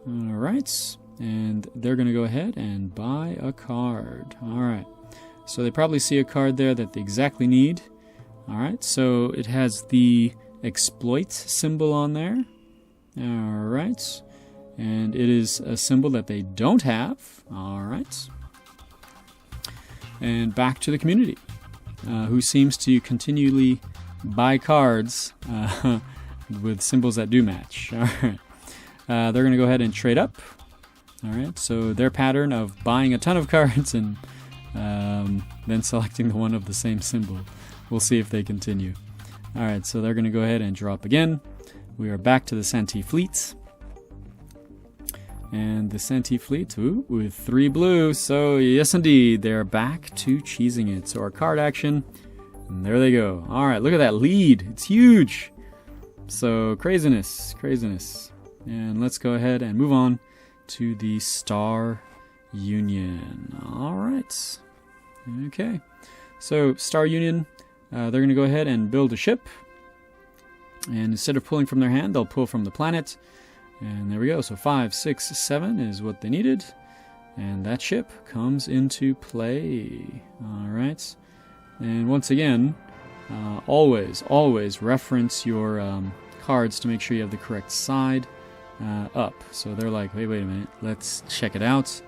All right. And they're going to go ahead and buy a card. All right. So they probably see a card there that they exactly need. All right. So it has the exploit symbol on there. All right. And it is a symbol that they don't have. All right. And back to the community, who seems to continually buy cards with symbols that do match. All right. They're going to go ahead and trade up. All right, so their pattern of buying a ton of cards and then selecting the one of the same symbol. We'll see if they continue. All right, so they're going to go ahead and draw up again. We are back to the Santi Fleet. And the Santi Fleet, ooh, with 3 blue. So yes, indeed, they're back to cheesing it. So our card action, and there they go. All right, look at that lead. It's huge. So craziness, craziness. And let's go ahead and move on to the Star Union. All right. Okay. So Star Union, they're going to go ahead and build a ship. And instead of pulling from their hand, they'll pull from the planet. And there we go. So 5, 6, 7 is what they needed. And that ship comes into play. All right. And once again, always reference your cards to make sure you have the correct side up. So they're like, wait a minute, let's check it out.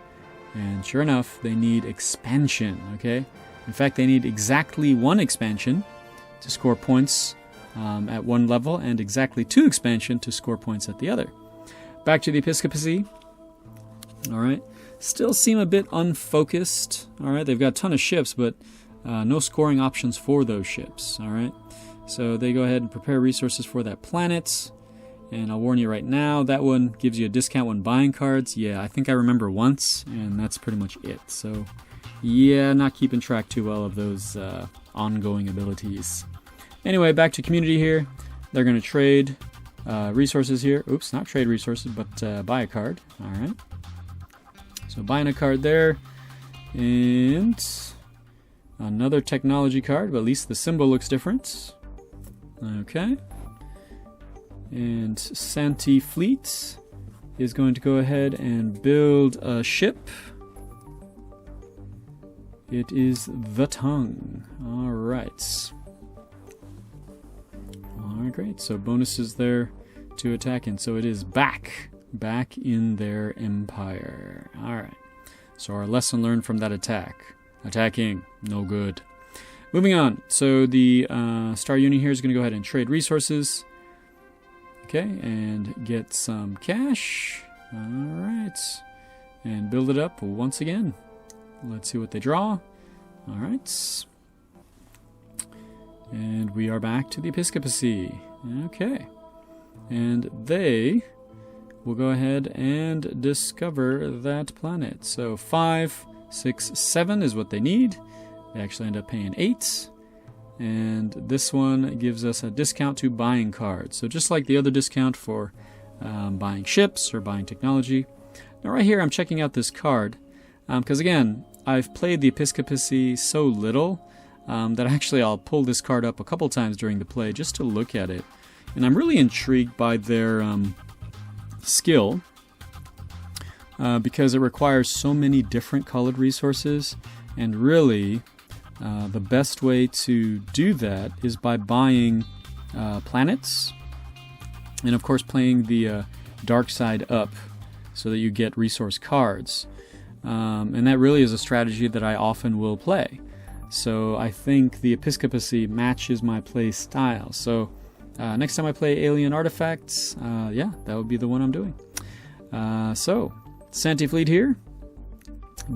And sure enough, they need expansion, okay? In fact, they need exactly 1 expansion to score points at one level, and exactly 2 expansion to score points at the other. Back to the Episcopacy. All right. Still seem a bit unfocused. All right. They've got a ton of ships, but no scoring options for those ships. All right. So they go ahead and prepare resources for that planet. And I'll warn you right now, that one gives you a discount when buying cards. Yeah, I think I remember once, and that's pretty much it. So, yeah, not keeping track too well of those ongoing abilities. Anyway, back to community here. They're going to trade resources here. Oops, not trade resources, but buy a card. All right. So buying a card there. And another technology card, but at least the symbol looks different. Okay. And Santi Fleet is going to go ahead and build a ship. It is the Tongue. All right. right, great. So bonuses there to attack, and so it is back in their empire. All right. So our lesson learned from that attack: attacking, no good. Moving on. So the Star Union here is going to go ahead and trade resources. Okay, and get some cash. All right, and build it up once again. Let's see what they draw. All right. And we are back to the Episcopacy. Okay. And they will go ahead and discover that planet. So 5, 6, 7 is what they need. They actually end up paying 8. And this one gives us a discount to buying cards. So just like the other discount for buying ships or buying technology. Now right here I'm checking out this card. Because again, I've played the Episcopacy so little that actually I'll pull this card up a couple times during the play just to look at it. And I'm really intrigued by their skill because it requires so many different colored resources, and really the best way to do that is by buying planets and of course playing the dark side up so that you get resource cards. And that really is a strategy that I often will play. So I think the Episcopacy matches my play style. So next time I play Alien Artifacts, yeah, that would be the one I'm doing. So, Santi Fleet here,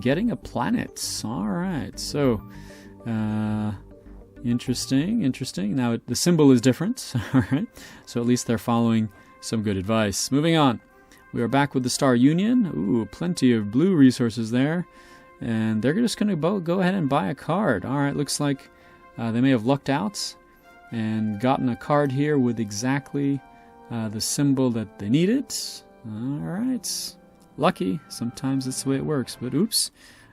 getting a planet. All right, so interesting. Now the symbol is different. All right, so at least they're following some good advice. Moving on, we are back with the Star Union. Ooh, plenty of blue resources there. And they're just going to go ahead and buy a card. All right, looks like they may have lucked out and gotten a card here with exactly the symbol that they needed. All right, lucky. Sometimes that's the way it works, but oops.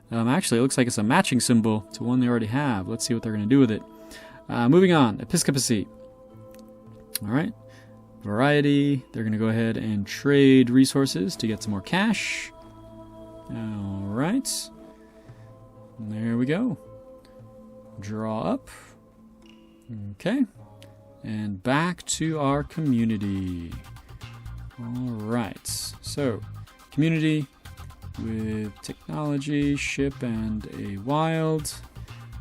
Actually, it looks like it's a matching symbol to one they already have. Let's see what they're going to do with it. Moving on, Episcopacy. All right, variety. They're going to go ahead and trade resources to get some more cash. All right. There we go. Draw up. Okay. And back to our community. Alright. So, community with technology, ship, and a wild.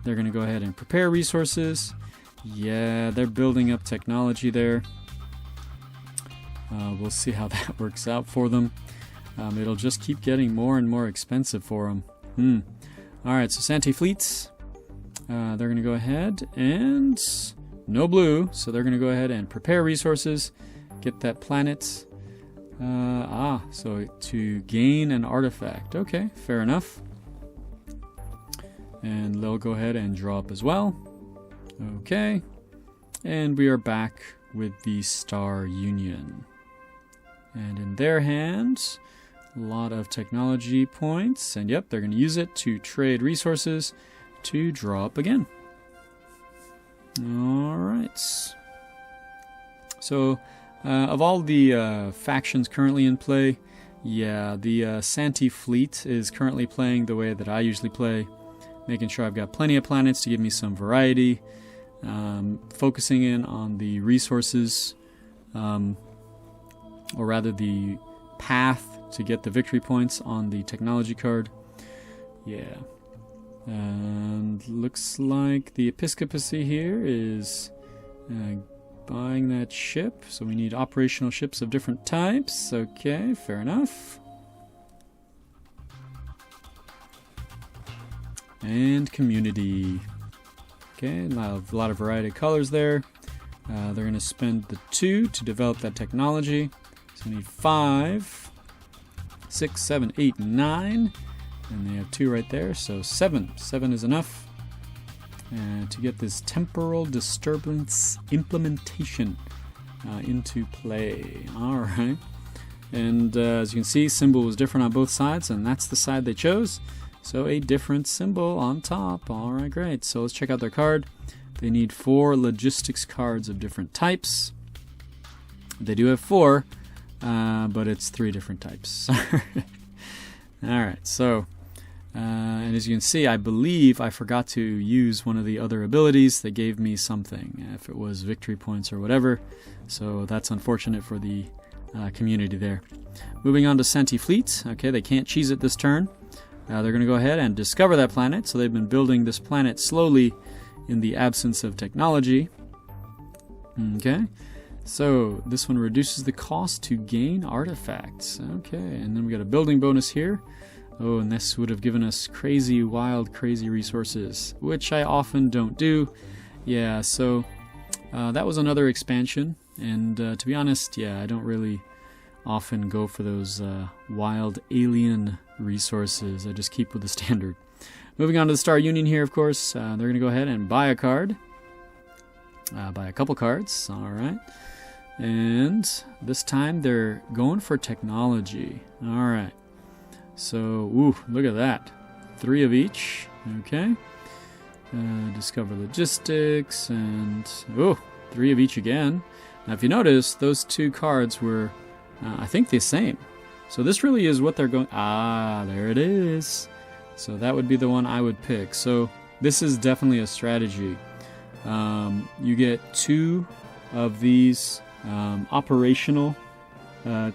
They're going to go ahead and prepare resources. Yeah, they're building up technology there. We'll see how that works out for them. It'll just keep getting more and more expensive for them. Alright, so Santi Fleets, they're going to go ahead and no blue, so they're going to go ahead and prepare resources, get that planet. So to gain an artifact. Okay, fair enough. And they'll go ahead and draw up as well. Okay, and we are back with the Star Union. And in their hands, a lot of technology points, and yep, they're going to use it to trade resources to draw up again. Alright. So, of all the factions currently in play, yeah, the Santi Fleet is currently playing the way that I usually play, making sure I've got plenty of planets to give me some variety, focusing in on the resources, or rather the path to get the victory points on the technology card. Yeah. And looks like the Episcopacy here is buying that ship. So we need operational ships of different types. Okay, fair enough. And community. Okay, a lot of variety of colors there. They're going to spend the 2 to develop that technology. So we need 5, 6, 7, 8, 9. And they have 2 right there, so 7. 7 is enough to get this temporal disturbance implementation into play. Alright. And as you can see, symbol was different on both sides, and that's the side they chose. So a different symbol on top. Alright, great. So let's check out their card. They need 4 logistics cards of different types. They do have 4, but it's 3 different types. Alright, so And as you can see, I believe I forgot to use one of the other abilities that gave me something, if it was victory points or whatever. So that's unfortunate for the community there. Moving on to Santi Fleet. Okay, they can't cheese it this turn. They're going to go ahead and discover that planet. So they've been building this planet slowly in the absence of technology. Okay, so this one reduces the cost to gain artifacts. Okay, and then we got a building bonus here. Oh, and this would have given us crazy, wild, crazy resources, which I often don't do. Yeah, so that was another expansion. And to be honest, yeah, I don't really often go for those wild alien resources. I just keep with the standard. Moving on to the Star Union here, of course. They're going to go ahead and buy a card. Buy a couple cards. All right. And this time they're going for technology. All right. So, ooh, look at that. 3 of each. Okay. Discover logistics and, oh, 3 of each again. Now, if you notice, those 2 cards were, I think, the same. So this really is what they're going... Ah, there it is. So that would be the one I would pick. So this is definitely a strategy. You get 2 of these operational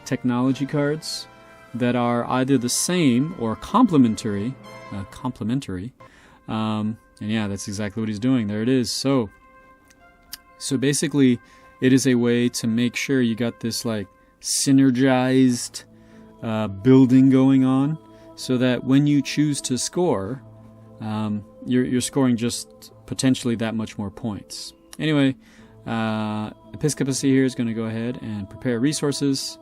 technology cards that are either the same or complementary. And yeah, that's exactly what he's doing. There it is. So basically, it is a way to make sure you got this like synergized building going on, so that when you choose to score, you're scoring just potentially that much more points. Anyway, Episcopacy here is going to go ahead and prepare resources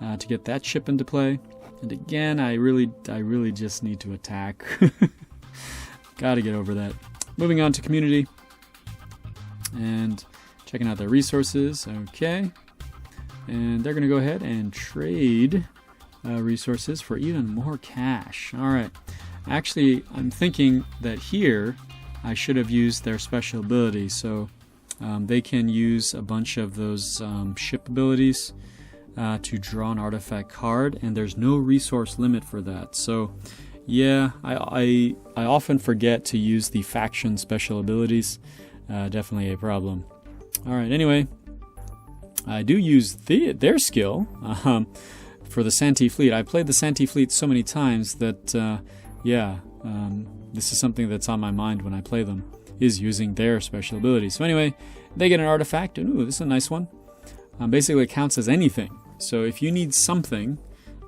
to get that ship into play. And again, I really just need to attack. Gotta get over that. Moving on to community and checking out their resources. Okay, and they're going to go ahead and trade resources for even more cash. All right. Actually, I'm thinking that here I should have used their special ability. So they can use a bunch of those ship abilities to draw an artifact card, and there's no resource limit for that. So yeah, I often forget to use the faction special abilities. Definitely a problem. All right, anyway, I do use their skill for the Santi Fleet. I played the Santi Fleet so many times that this is something that's on my mind when I play them, is using their special abilities. So anyway, they get an artifact, and ooh, this is a nice one. Basically, it counts as anything. So if you need something,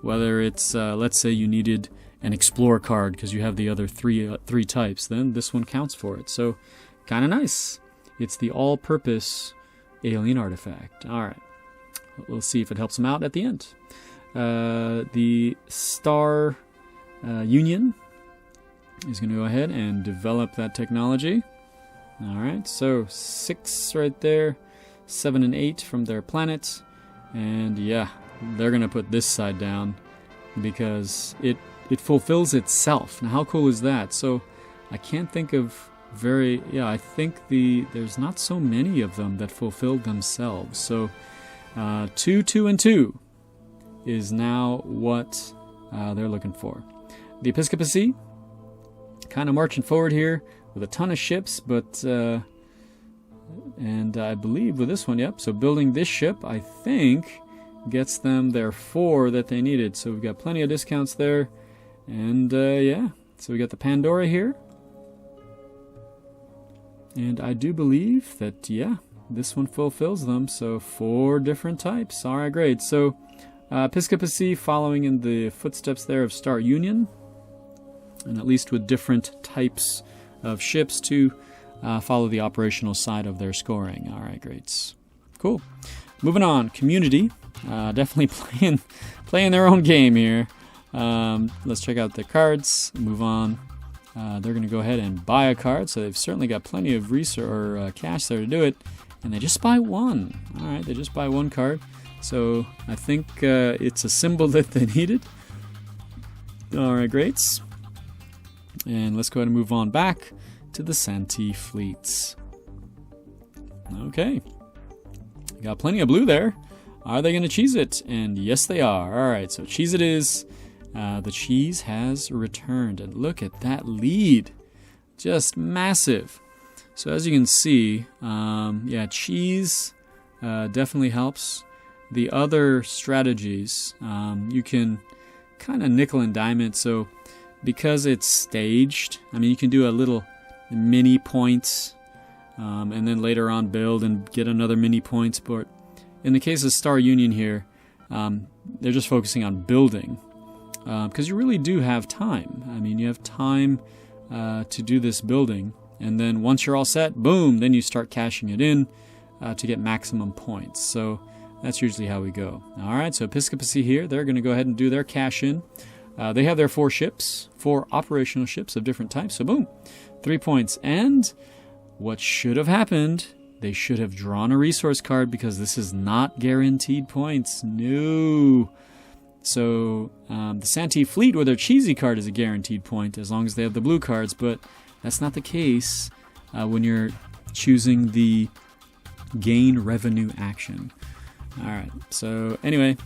whether it's, let's say you needed an Explore card because you have the other three types, then this one counts for it. So kind of nice. It's the all-purpose alien artifact. All right. We'll see if it helps them out at the end. The Star Union is going to go ahead and develop that technology. All right, so 6 right there, 7 and 8 from their planet, and yeah, they're going to put this side down because it fulfills itself. Now, how cool is that? So I can't think of I think there's not so many of them that fulfill themselves. So 2, 2, and 2 is now what they're looking for. The Episcopacy kind of marching forward here with a ton of ships, but and I believe with this one, yep, so building this ship, I think, gets them their 4 that they needed. So we've got plenty of discounts there, and yeah, so we got the Pandora here, and I do believe that, yeah, this one fulfills them. So 4 different types. All right, great. So Episcopacy following in the footsteps there of Star Union, and at least with different types of ships to follow the operational side of their scoring. All right, great. Cool. Moving on, community. Definitely playing their own game here. Let's check out the cards. Move on. They're going to go ahead and buy a card, so they've certainly got plenty of cash there to do it. And they just buy 1. All right, they just buy 1 card. So I think it's a symbol that they needed. All right, great. And let's go ahead and move on back to the Santi Fleets. Okay. Got plenty of blue there. Are they going to cheese it? And yes, they are. All right, so cheese it is. the cheese has returned. And look at that lead. Just massive. So as you can see, yeah, cheese definitely helps. The other strategies, you can kind of nickel and dime it. So because it's staged, I mean, you can do a little mini points and then later on build and get another mini points. But in the case of Star Union here, they're just focusing on building because you really do have time. I mean, you have time to do this building, and then once you're all set, boom, then you start cashing it in to get maximum points. So that's usually how we go. All right, so Episcopacy here, they're going to go ahead and do their cash in. They have their 4 ships, 4 operational ships of different types. So boom, 3 points. And what should have happened, they should have drawn a resource card because this is not guaranteed points. No. So the Santi Fleet with their cheesy card is a guaranteed point as long as they have the blue cards, but that's not the case when you're choosing the gain revenue action. All right, so anyway,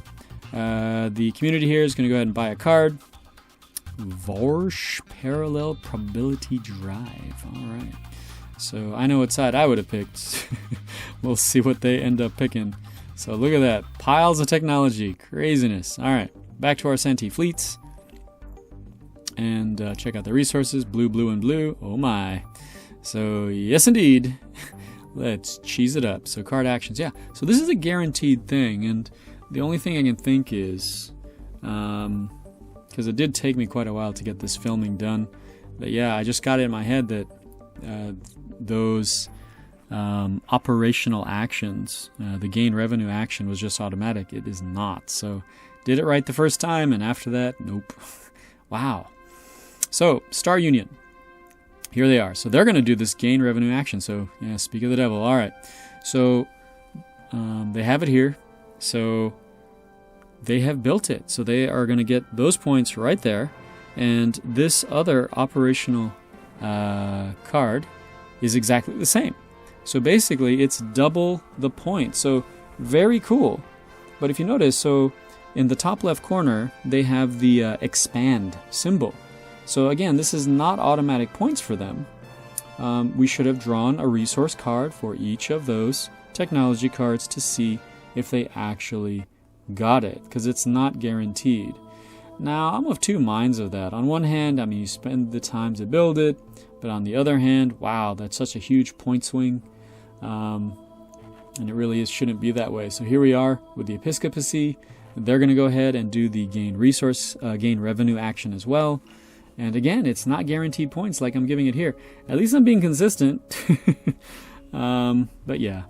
the community here is going to go ahead and buy a card. Vorsh Parallel Probability Drive. All right, so I know what side I would have picked. We'll see what they end up picking. So look at that. Piles of technology. Craziness. All right, back to our Santi Fleets. And check out the resources. Blue, blue, and blue. Oh my. So yes, indeed. Let's cheese it up. So card actions. Yeah. So this is a guaranteed thing. And the only thing I can think is, because it did take me quite a while to get this filming done. But yeah, I just got it in my head that those operational actions, the gain revenue action was just automatic. It is not. So did it right the first time, and after that, nope. Wow. So Star Union, here they are. So they're going to do this gain revenue action. So yeah, speak of the devil. All right. So they have it here. So they have built it. So they are going to get those points right there. And this other operational card is exactly the same. So basically, it's double the point. So very cool. But if you notice, so in the top left corner, they have the expand symbol. So again, this is not automatic points for them. We should have drawn a resource card for each of those technology cards to see if they actually got it, because it's not guaranteed. Now, I'm of two minds of that. On one hand, I mean, you spend the time to build it, but on the other hand, wow, that's such a huge point swing. And it really shouldn't be that way. So here we are with the Episcopacy. They're going to go ahead and do the gain revenue action as well. And again, it's not guaranteed points like I'm giving it here. At least I'm being consistent. But yeah.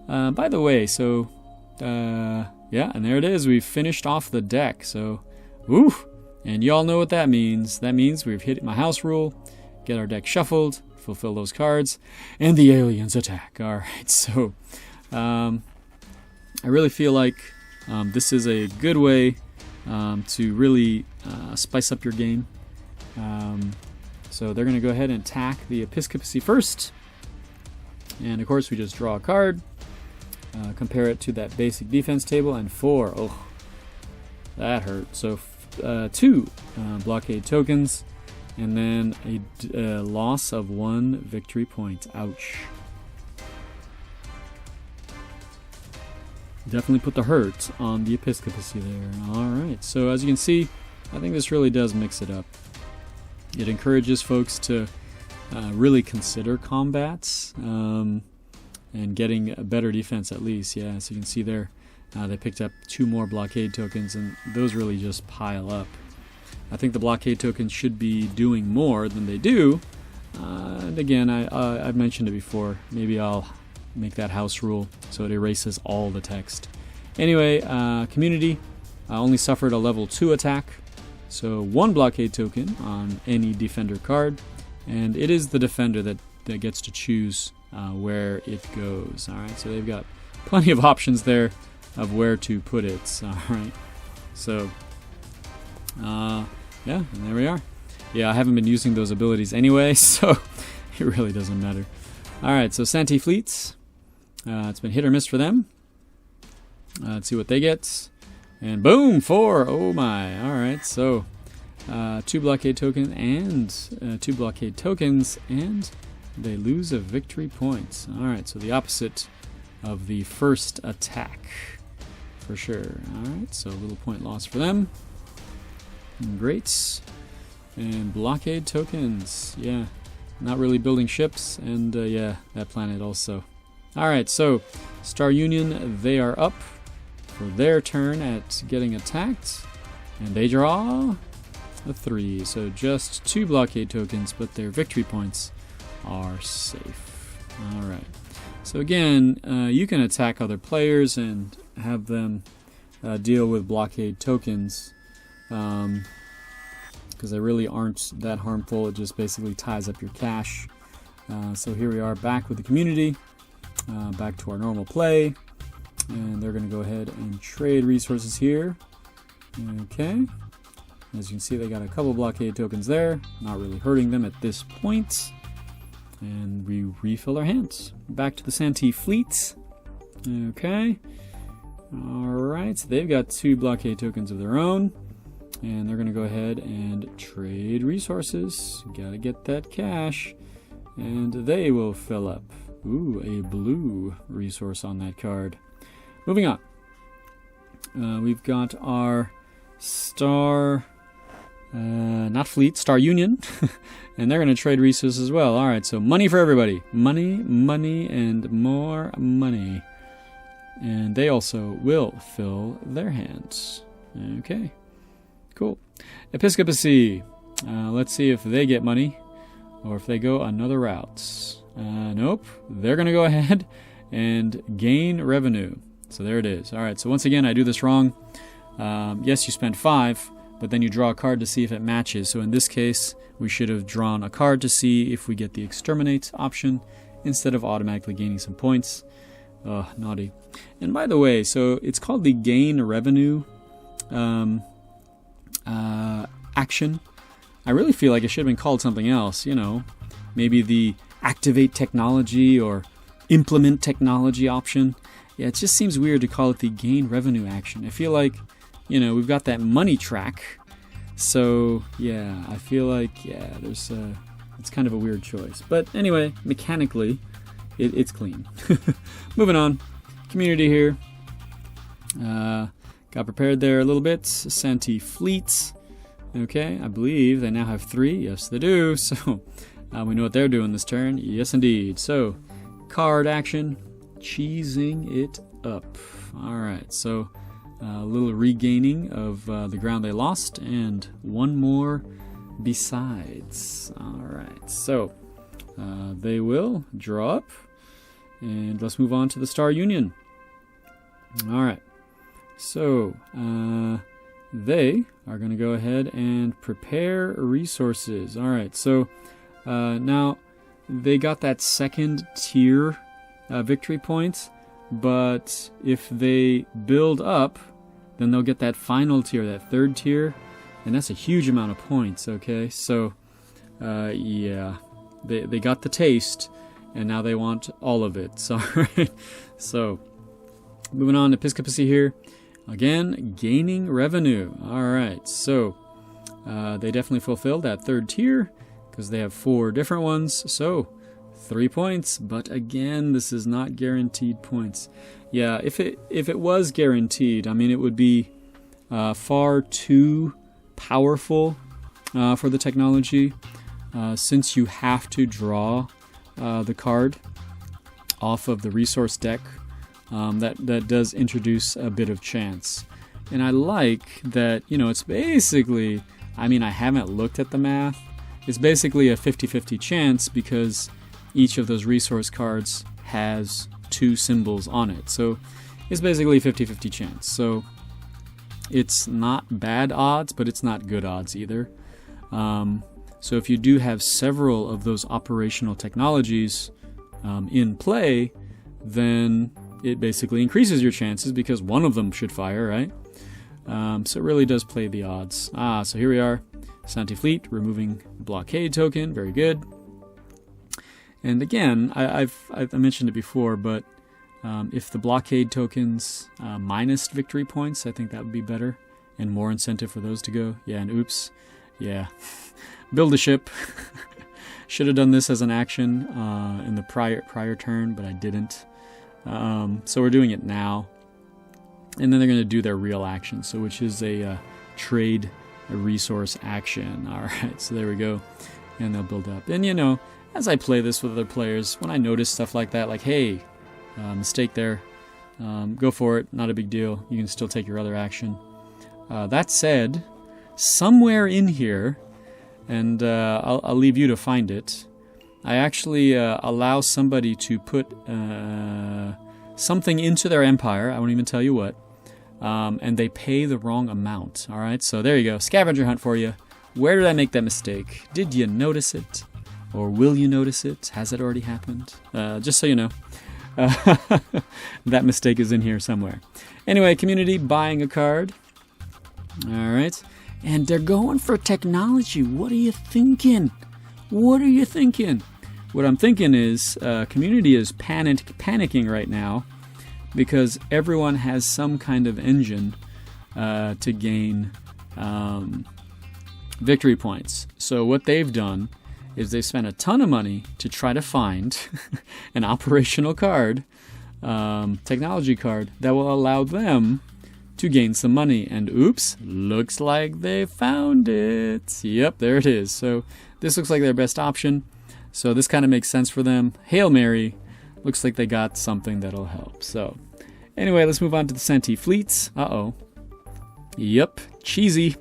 By the way, so yeah, and there it is. We've finished off the deck. So, woo! And you all know what that means. That means we've hit my house rule, get our deck shuffled, fulfill those cards, and the aliens attack. All right, so I really feel like this is a good way to really spice up your game. So they're going to go ahead and attack the Episcopacy first. And of course, we just draw a card, compare it to that basic defense table, and 4. Oh, that hurt. So 2 blockade tokens. And then a loss of 1 victory point. Ouch. Definitely put the hurt on the Episcopacy there. Alright, so as you can see, I think this really does mix it up. It encourages folks to really consider combats and getting a better defense at least. Yeah, as you can see there, they picked up 2 more blockade tokens, and those really just pile up. I think the blockade tokens should be doing more than they do. And again, I've mentioned it before. Maybe I'll make that house rule so it erases all the text. Anyway, community only suffered a level 2 attack. So 1 blockade token on any defender card. And it is the defender that gets to choose where it goes. Alright, so they've got plenty of options there of where to put it. Alright, so yeah, and there we are. Yeah, I haven't been using those abilities anyway, so it really doesn't matter. Alright, so Santi Fleets. It's been hit or miss for them. Let's see what they get. And boom, 4. Oh my. All right, so 2 blockade token and 2 blockade tokens, and they lose a victory point. All right, so the opposite of the first attack, for sure. All right, so a little point loss for them. Great. And blockade tokens, yeah, not really building ships, and yeah, that planet also. All right, so Star Union, they are up for their turn at getting attacked, and they draw a 3. So just 2 blockade tokens, but their victory points are safe. All right. So again, you can attack other players and have them deal with blockade tokens, because they really aren't that harmful. It just basically ties up your cash. So here we are back with the community, back to our normal play, and they're going to go ahead and trade resources here. Okay, as you can see, they got a couple blockade tokens there, not really hurting them at this point. And we refill our hands. Back to the Santi Fleet. Okay. Alright, so they've got 2 blockade tokens of their own. And they're going to go ahead and trade resources. Gotta get that cash. And they will fill up. Ooh, a blue resource on that card. Moving on. We've got our Star... not Fleet, Star Union. And they're going to trade resources as well. Alright, so money for everybody. Money, money, and more money. And they also will fill their hands. Okay, cool. Episcopacy. Let's see if they get money, or if they go another route. Nope. They're going to go ahead and gain revenue. So there it is. Alright, so once again, I do this wrong. Yes, you spend 5. But then you draw a card to see if it matches. So in this case, we should have drawn a card to see if we get the exterminate option instead of automatically gaining some points. Naughty. And by the way, so it's called the gain revenue action. I really feel like it should have been called something else, you know, maybe the activate technology or implement technology option. Yeah, it just seems weird to call it the gain revenue action. I feel like, you know, we've got that money track, so yeah, I feel like, yeah, there's it's kind of a weird choice. But anyway, mechanically, it's clean. Moving on, community here. Got prepared there a little bit. Santi Fleet. Okay, I believe they now have 3. Yes, they do. So we know what they're doing this turn. Yes, indeed. So card action, cheesing it up. All right, so. A little regaining of the ground they lost, and one more besides. Alright, so they will draw up, and let's move on to the Star Union. Alright, so they are going to go ahead and prepare resources. Alright, so now they got that second tier victory points. But if they build up, then they'll get that final tier, that 3rd tier, and that's a huge amount of points, okay? So, yeah, they got the taste, and now they want all of it. So, so moving on to Episcopacy here. Again, gaining revenue. All right, so they definitely fulfilled that 3rd tier, because they have 4 different ones, so 3 points, but again, this is not guaranteed points. Yeah, if it was guaranteed, I mean, it would be far too powerful for the technology, since you have to draw the card off of the resource deck. That does introduce a bit of chance. And I like that, you know, it's basically, I mean, I haven't looked at the math. It's basically a 50-50 chance because each of those resource cards has 2 symbols on it. So it's basically a 50-50 chance. So it's not bad odds, but it's not good odds either. So if you do have several of those operational technologies in play, then it basically increases your chances because one of them should fire, right? So it really does play the odds. So here we are. Santi Fleet, removing blockade token. Very good. And again, I've mentioned it before, but If the blockade tokens minus victory points, I think that would be better and more incentive for those to go. Yeah, and oops. Yeah. Build a ship. Should have done this as an action in the prior turn, but I didn't. So we're doing it now. And then they're going to do their real action, so which is a trade a resource action. All right, so there we go. And they'll build up. And, you know, as I play this with other players, when I notice stuff like that, like, hey, mistake there, go for it, not a big deal. You can still take your other action. That said, somewhere in here, and I'll leave you to find it, I actually allow somebody to put something into their empire. I won't even tell you what. And they pay the wrong amount. All right, so there you go. Scavenger hunt for you. Where did I make that mistake? Did you notice it? Or will you notice it? Has it already happened? Just so you know. That mistake is in here somewhere. Anyway, community, buying a card. All right. And they're going for technology. What are you thinking? What are you thinking? What I'm thinking is community is panicking right now because everyone has some kind of engine to gain victory points. So what they've done is they've spent a ton of money to try to find an operational card, technology card, that will allow them to gain some money. And oops, looks like they found it. Yep, there it is. So this looks like their best option. So this kind of makes sense for them. Hail Mary. Looks like they got something that'll help. So anyway, let's move on to the Santi Fleets. Uh-oh. Yep, cheesy.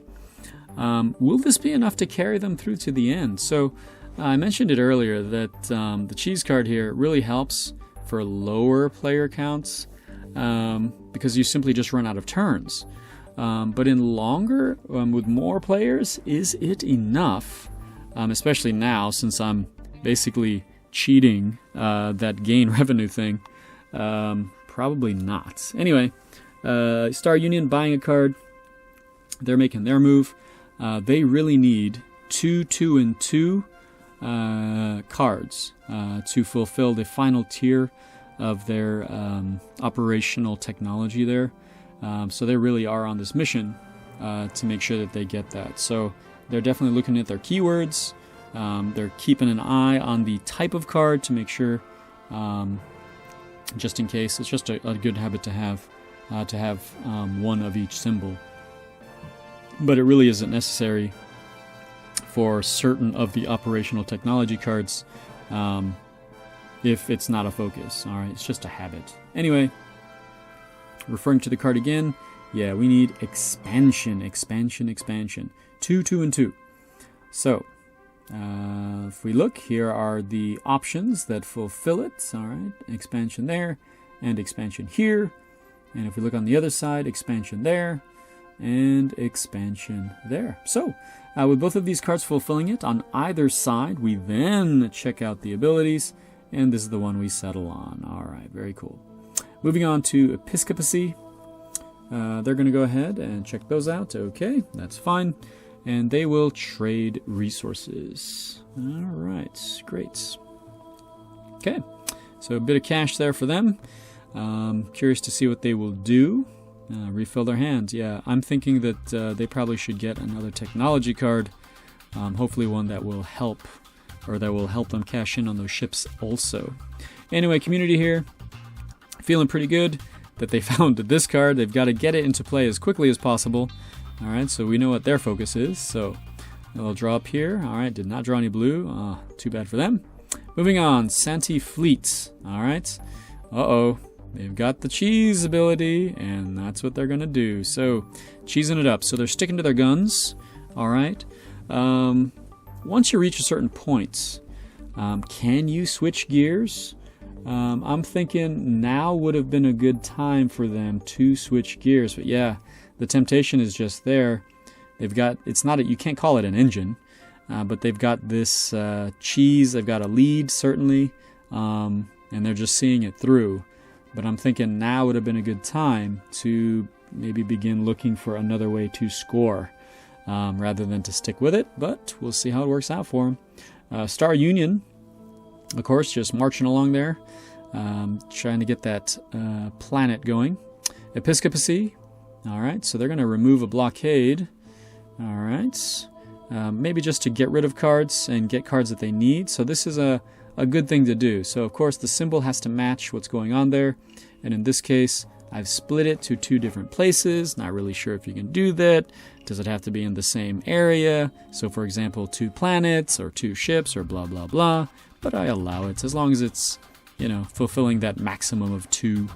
Will this be enough to carry them through to the end? So I mentioned it earlier that the cheese card here really helps for lower player counts because you simply just run out of turns. But in longer, with more players, is it enough? Especially now, since I'm basically cheating that gain revenue thing. Probably not. Anyway, Star Union buying a card. They're making their move. They really need 2, 2, and 2 cards to fulfill the final tier of their operational technology there. So they really are on this mission to make sure that they get that. So they're definitely looking at their keywords. They're keeping an eye on the type of card to make sure, just in case. It's just a good habit to have one of each symbol. But it really isn't necessary for certain of the operational technology cards if it's not a focus. All right, it's just a habit. Anyway, referring to the card again, yeah, we need expansion. 2, 2, and 2. So if we look, here are the options that fulfill it. All right, expansion there and expansion here. And if we look on the other side, expansion there and expansion there. So with both of these cards fulfilling it on either side, we then check out the abilities, and this is the one we settle on. All right, very cool. Moving on to Episcopacy. They're going to go ahead and check those out. Okay, that's fine. And they will trade resources. All right, great. Okay, so a bit of cash there for them. Curious to see what they will do. Refill their hands. Yeah, I'm thinking that they probably should get another technology card. Hopefully one that will help, or that will help them cash in on those ships also. Anyway, community here, feeling pretty good that they found this card. They've got to get it into play as quickly as possible. All right, so we know what their focus is. So they'll draw up here. All right, did not draw any blue. Too bad for them. Moving on, Santi Fleet. All right. Uh-oh. They've got the cheese ability, and that's what they're going to do. So, cheesing it up. So they're sticking to their guns. All right. Once you reach a certain point, can you switch gears? I'm thinking now would have been a good time for them to switch gears. But yeah, the temptation is just there. They've got, it's not, you can't call it an engine, but they've got this cheese. They've got a lead, certainly, and they're just seeing it through. But I'm thinking now would have been a good time to maybe begin looking for another way to score rather than to stick with it. But we'll see how it works out for them. Star Union, of course, just marching along there. trying to get that planet going. Episcopacy. All right, so they're going to remove a blockade. All right. Maybe just to get rid of cards and get cards that they need. So this is a good thing to do. So, of course, the symbol has to match what's going on there. And in this case, I've split it to 2 different places. Not really sure if you can do that. Does it have to be in the same area? So, for example, 2 planets or 2 ships or blah, blah, blah. But I allow it as long as it's, fulfilling that maximum of 2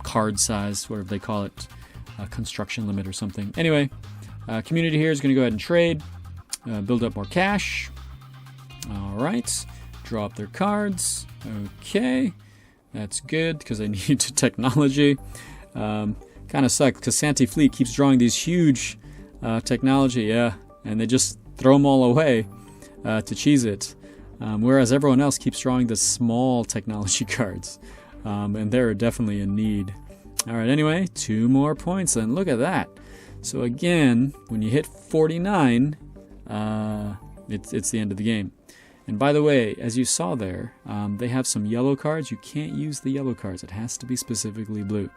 card size, whatever they call it, construction limit or something. Anyway, community here is going to go ahead and trade, build up more cash. All right, draw up their cards. Okay, that's good because they need technology. Kind of sucks because Santi Fleet keeps drawing these huge technology, and they just throw them all away to cheese it. Whereas everyone else keeps drawing the small technology cards. And they're definitely in need. All right, anyway, 2 more points, and look at that. So again, when you hit 49, it's the end of the game. And by the way, as you saw there, they have some yellow cards. You can't use the yellow cards. It has to be specifically blue.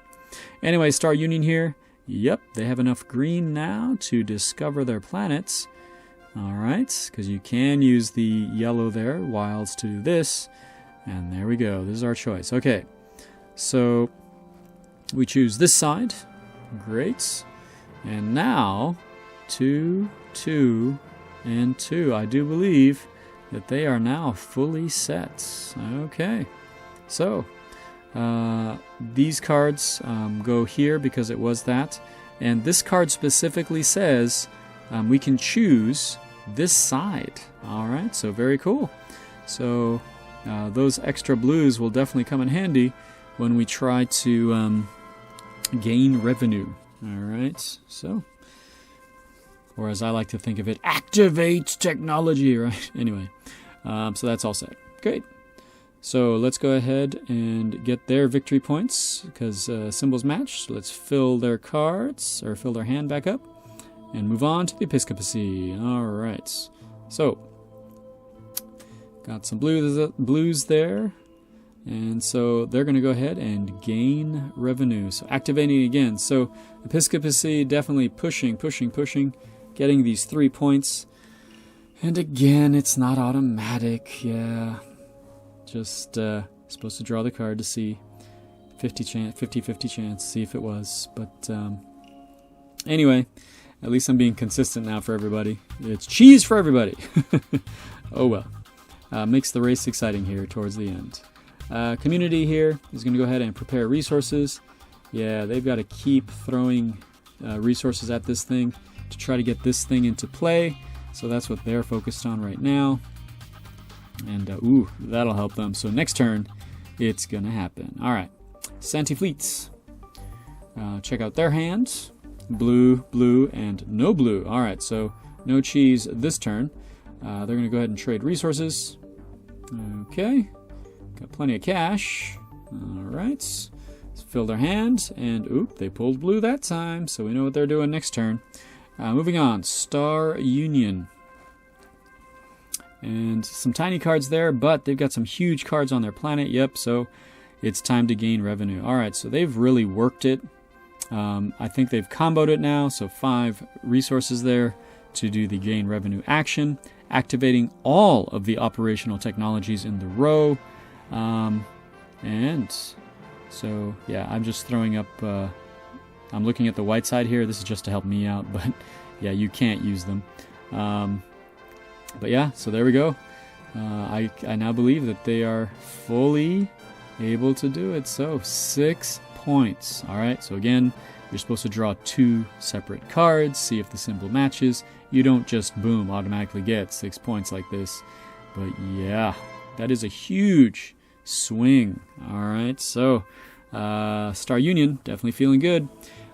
Anyway, Star Union here. Yep, they have enough green now to discover their planets. All right, because you can use the yellow there, wilds to do this. And there we go. This is our choice. Okay. So we choose this side. Great. And now 2, 2, and 2. I do believe that they are now fully set. Okay. So these cards go here because it was that. And this card specifically says we can choose this side. All right. So very cool. So those extra blues will definitely come in handy when we try to gain revenue. All right, so, or as I like to think of it, activate technology, right? Anyway, so that's all set. Great. So let's go ahead and get their victory points because symbols match. So let's fill their cards, or fill their hand back up, and move on to the Episcopacy. All right, so got some blues there. And so they're going to go ahead and gain revenue. So activating again. So Episcopacy definitely pushing, getting these 3 points. And again, it's not automatic. Yeah. Just supposed to draw the card to see 50-50 chance, see if it was. But anyway, at least I'm being consistent now for everybody. It's cheese for everybody. Oh well. Makes the race exciting here towards the end. Community here is going to go ahead and prepare resources. Yeah, they've got to keep throwing resources at this thing to try to get this thing into play. So that's what they're focused on right now. And, ooh, that'll help them. So next turn, it's going to happen. All right, Santi Fleet. Check out their hand. Blue, blue, and no blue. All right, so no cheese this turn. They're going to go ahead and trade resources. Okay. Got plenty of cash. All right. Let's fill their hand. And, oop, they pulled blue that time. So we know what they're doing next turn. Moving on. Star Union. And some tiny cards there, but they've got some huge cards on their planet. Yep, so it's time to gain revenue. All right, so they've really worked it. I think they've comboed it now. So 5 resources there to do the gain revenue action. Activating all of the operational technologies in the row. And so, yeah, I'm just throwing up, I'm looking at the white side here. This is just to help me out, but yeah, you can't use them. But yeah, so there we go. I now believe that they are fully able to do it. So 6 points. All right, so again, you're supposed to draw 2 separate cards, see if the symbol matches. You don't just, boom, automatically get 6 points like this. But yeah, that is a huge swing. All right, so Star Union definitely feeling good.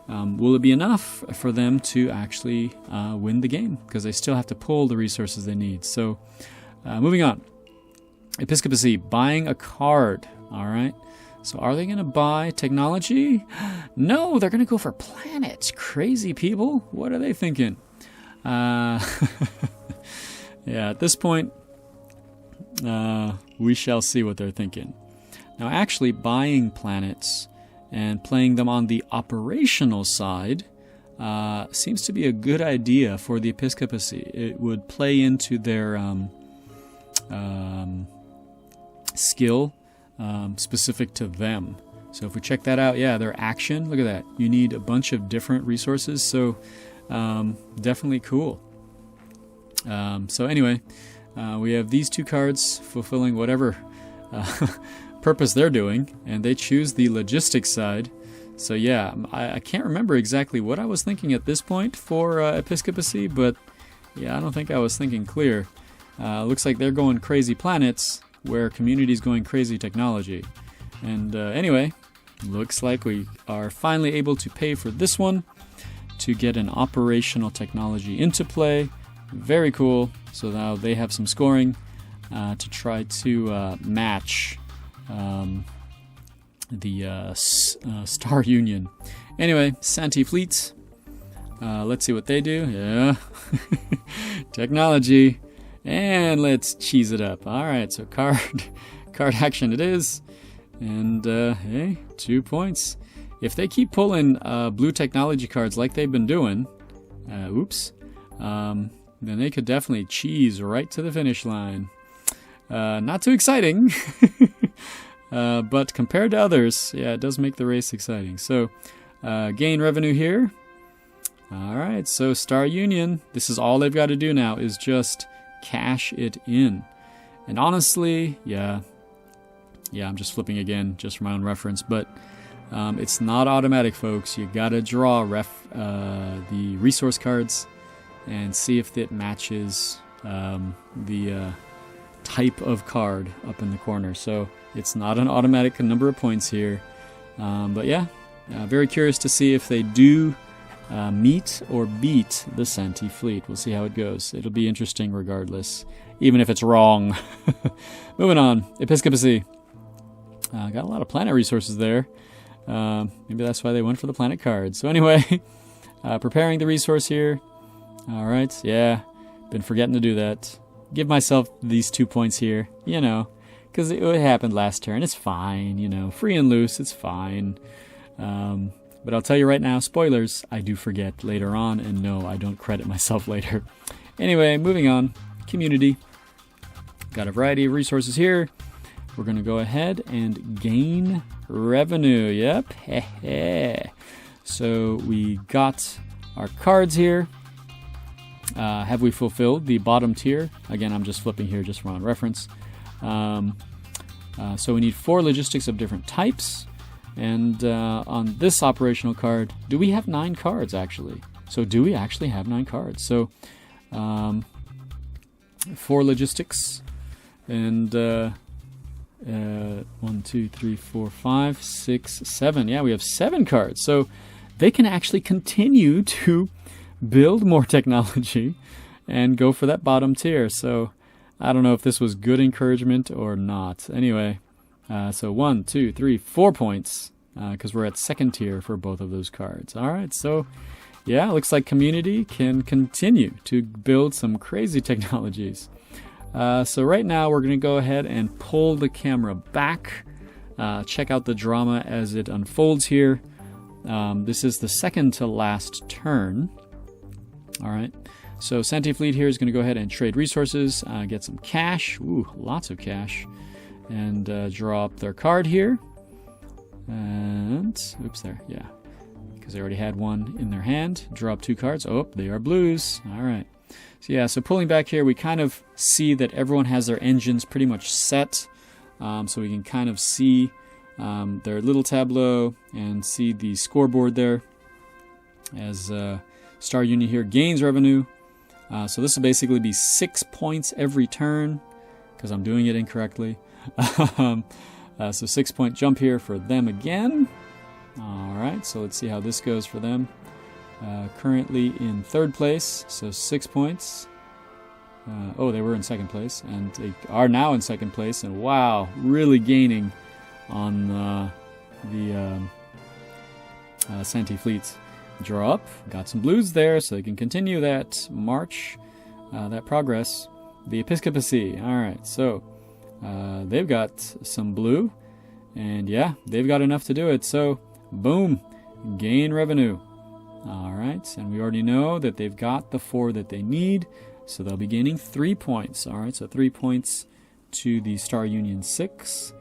Will it be enough for them to actually win the game? Because they still have to pull the resources they need. So moving on. Episcopacy, buying a card. All right. So are they going to buy technology? No, they're going to go for planets. Crazy people. What are they thinking? Yeah, at this point, we shall see what they're thinking. Now, actually, buying planets and playing them on the operational side seems to be a good idea for the Episcopacy. It would play into their skill specific to them. So if we check that out, yeah, their action, look at that. You need a bunch of different resources, so definitely cool. So anyway, we have these two cards fulfilling whatever purpose they're doing, and they choose the logistics side. So yeah, I can't remember exactly what I was thinking at this point for Episcopacy, but yeah, I don't think I was thinking clear. Looks like they're going crazy planets, where community's going crazy technology. And anyway, looks like we are finally able to pay for this one to get an operational technology into play. Very cool. So now they have some scoring to try to match the Star Union. Anyway, Santi Fleet. Let's see what they do. Yeah. Technology. And let's cheese it up. All right, so card action it is. And, hey, 2 points. If they keep pulling blue technology cards like they've been doing, then they could definitely cheese right to the finish line. Not too exciting, but compared to others, yeah, it does make the race exciting. So, gain revenue here. All right, so Star Union, this is all they've got to do now is just cash it in. And honestly, yeah, I'm just flipping again just for my own reference, but it's not automatic, folks. You gotta draw the resource cards and see if it matches the type of card up in the corner. So it's not an automatic number of points here, but yeah, very curious to see if they do meet or beat the Santi Fleet. We'll see how it goes. It'll be interesting regardless, even if it's wrong. Moving on, Episcopacy. Got a lot of planet resources there. Maybe that's why they went for the planet card. So anyway, preparing the resource here. All right, yeah, been forgetting to do that. Give myself these 2 points here, you know, because it happened last turn. It's fine, you know, free and loose, it's fine. But I'll tell you right now, spoilers, I do forget later on, and no, I don't credit myself later. Anyway, moving on. Community. Got a variety of resources here. We're going to go ahead and gain revenue. Yep. So we got our cards here. Have we fulfilled the bottom tier? Again, I'm just flipping here just for my own reference. So we need 4 logistics of different types. And on this operational card, do we have 9 cards actually? So do we actually have 9 cards? So 4 logistics and 1, 2, 3, 4, 5, 6, 7. Yeah, we have 7 cards. So they can actually continue to build more technology and go for that bottom tier. So I don't know if this was good encouragement or not. Anyway. So 1, 2, 3, 4 points, because we're at second tier for both of those cards. All right, so yeah, looks like community can continue to build some crazy technologies. So right now we're going to go ahead and pull the camera back, check out the drama as it unfolds here. This is the second to last turn. All right, so Santi Fleet here is going to go ahead and trade resources, get some cash. Ooh, lots of cash. And draw up their card here. And, oops, there, yeah. Because they already had one in their hand. Draw up 2 cards. Oh, they are blues. All right. So, yeah, so pulling back here, we kind of see that everyone has their engines pretty much set. So we can kind of see their little tableau and see the scoreboard there as Star Union here gains revenue. So this will basically be 6 points every turn because I'm doing it incorrectly. So 6 point jump here for them again. All right, so let's see how this goes for them. Currently in 3rd place, so 6 points. Oh, they were in 2nd place, and they are now in 2nd place. And wow, really gaining on the Santi Fleet. Draw up, got some blues there, so they can continue that march, that progress. The Episcopacy. All right, so they've got some blue. And yeah, they've got enough to do it. So, boom, gain revenue. All right, and we already know that they've got the 4 that they need. So they'll be gaining 3 points. All right, so 3 points to the Star Union 6.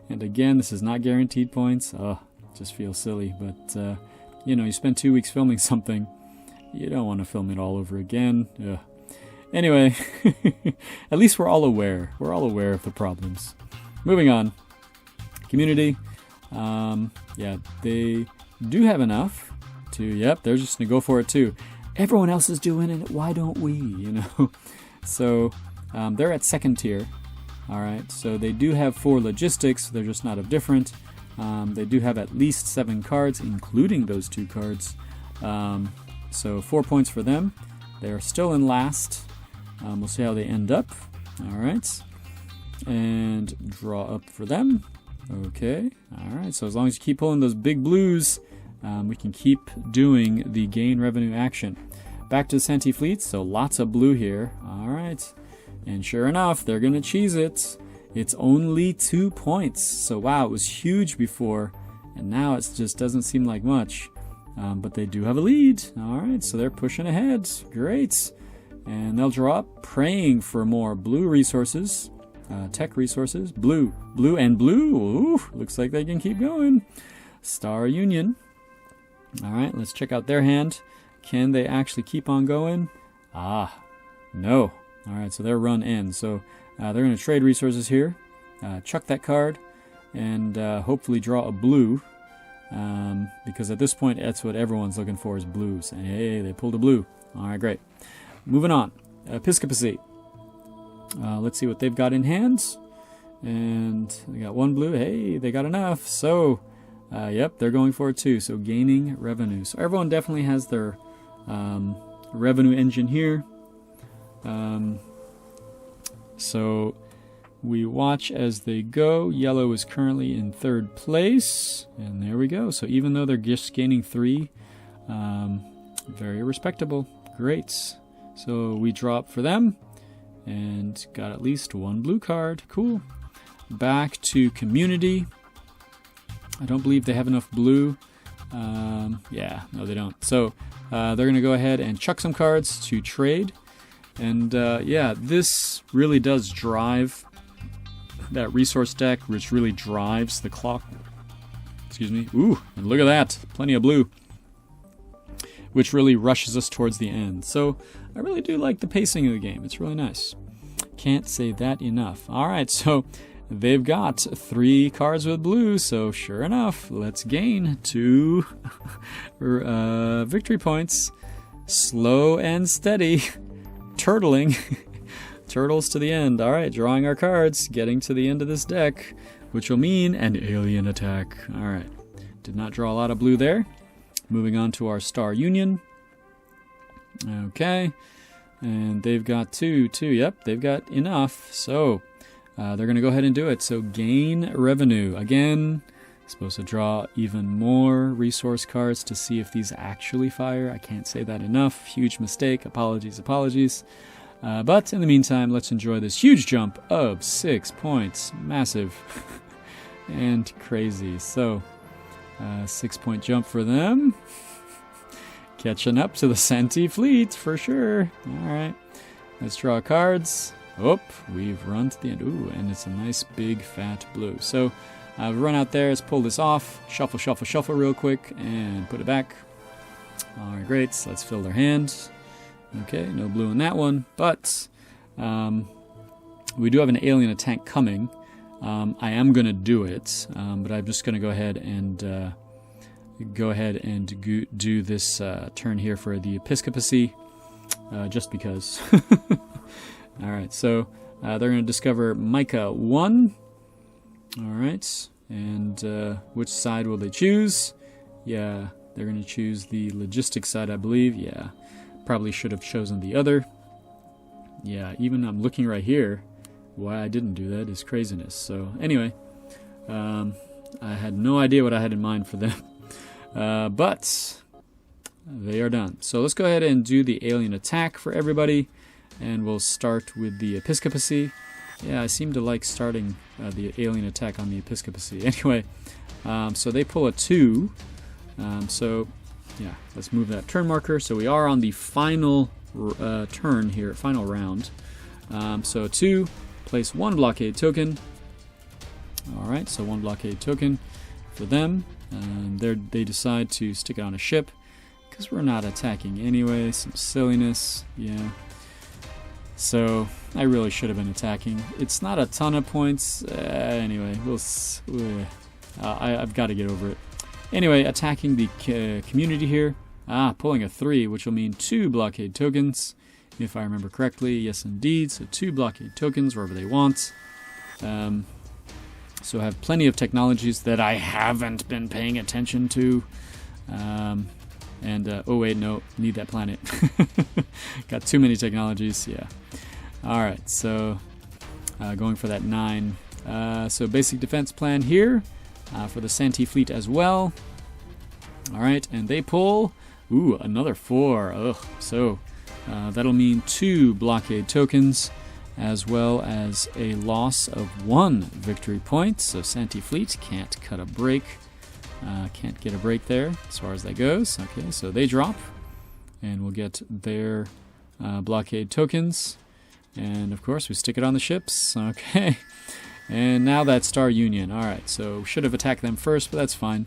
And again, this is not guaranteed points. Oh, just feels silly. But, you know, you spend 2 weeks filming something. You don't want to film it all over again. Ugh. Anyway, at least we're all aware. We're all aware of the problems. Moving on. Community. Yeah, they do have enough to, yep, they're just going to go for it too. Everyone else is doing it. Why don't we, you know? So they're at 2nd tier. All right, so they do have 4 logistics. They're just not of different. They do have at least 7 cards, including those 2 cards. So 4 points for them. They're still in last. We'll see how they end up. All right. And draw up for them. Okay. All right. So as long as you keep pulling those big blues, we can keep doing the gain revenue action. Back to the Santi Fleet. So lots of blue here. All right. And sure enough, they're going to cheese it. It's only 2 points. So wow, it was huge before. And now it just doesn't seem like much. But they do have a lead. All right, so they're pushing ahead. Great. And they'll draw up, praying for more blue resources, tech resources. Blue, blue, and blue. Ooh, looks like they can keep going. Star Union. All right, let's check out their hand. Can they actually keep on going? Ah, no. All right, so their run ends. So they're going to trade resources here, chuck that card, and hopefully draw a blue. Because at this point, that's what everyone's looking for is blues. And hey, they pulled a blue. All right, great. Moving on. Episcopacy. Let's see what they've got in hand. And they got 1 blue. Hey, they got enough. So, yep, they're going for it too. So gaining revenue. So everyone definitely has their revenue engine here. So we watch as they go. Yellow is currently in 3rd place. And there we go. So even though they're just gaining 3, very respectable. Great. So we draw up for them. And got at least 1 blue card. Cool. Back to community. I don't believe they have enough blue. Yeah, no they don't. So they're going to go ahead and chuck some cards to trade. And yeah, this really does drive that resource deck, which really drives the clock. Excuse me. Ooh, and look at that. Plenty of blue. Which really rushes us towards the end. So I really do like the pacing of the game. It's really nice. Can't say that enough. All right, so they've got 3 cards with blue. So sure enough, let's gain 2 victory points. Slow and steady. Turtling. Turtles to the end. All right, drawing our cards, getting to the end of this deck, which will mean an alien attack. All right, did not draw a lot of blue there. Moving on to our Star Union. Okay, and they've got 2. Yep, they've got enough. So they're going to go ahead and do it. So gain revenue. Again, supposed to draw even more resource cards to see if these actually fire. I can't say that enough. Huge mistake. Apologies. But in the meantime, let's enjoy this huge jump of 6 points. Massive and crazy. So 6-point jump for them. Catching up to the Santi Fleet for sure. All right, let's draw cards. Oh, we've run to the end. Ooh, and it's a nice big fat blue. So I've run out there. Let's pull this off. Shuffle real quick and put it back. All right, great. So let's fill their hand. Okay, no blue in that one, but we do have an alien attack coming. I am going to do it, but I'm just going to go ahead and do this turn here for the Episcopacy, just because. All right, so they're going to discover Micah 1. All right, and which side will they choose? Yeah, they're going to choose the logistics side, I believe. Yeah. Probably should have chosen the other. Yeah, even I'm looking right here. Why I didn't do that is craziness. So anyway, I had no idea what I had in mind for them. But they are done. So let's go ahead and do the alien attack for everybody. And we'll start with the Episcopacy. Yeah, I seem to like starting the alien attack on the Episcopacy. Anyway, so they pull a 2. So, yeah, let's move that turn marker. So we are on the final turn here, final round. So 2, place 1 blockade token. Alright, so 1 blockade token for them. They decide to stick it on a ship, because we're not attacking anyway. Some silliness, yeah. So I really should have been attacking. It's not a ton of points. Anyway, I've got to get over it. Anyway, attacking the community here. Pulling a 3, which will mean 2 blockade tokens, if I remember correctly. Yes, indeed. So 2 blockade tokens wherever they want. So I have plenty of technologies that I haven't been paying attention to. Oh wait, no, need that planet. Got too many technologies, yeah. Alright, so going for that 9. So basic defense plan here for the Santi Fleet as well. Alright, and they pull, another 4. Ugh, so that'll mean 2 blockade tokens, as well as a loss of 1 victory point. So Santi Fleet can't cut a break. Can't get a break there as far as that goes. Okay, so they drop, and we'll get their blockade tokens. And of course, we stick it on the ships. Okay, and now that Star Union. Alright, so should have attacked them first, but that's fine.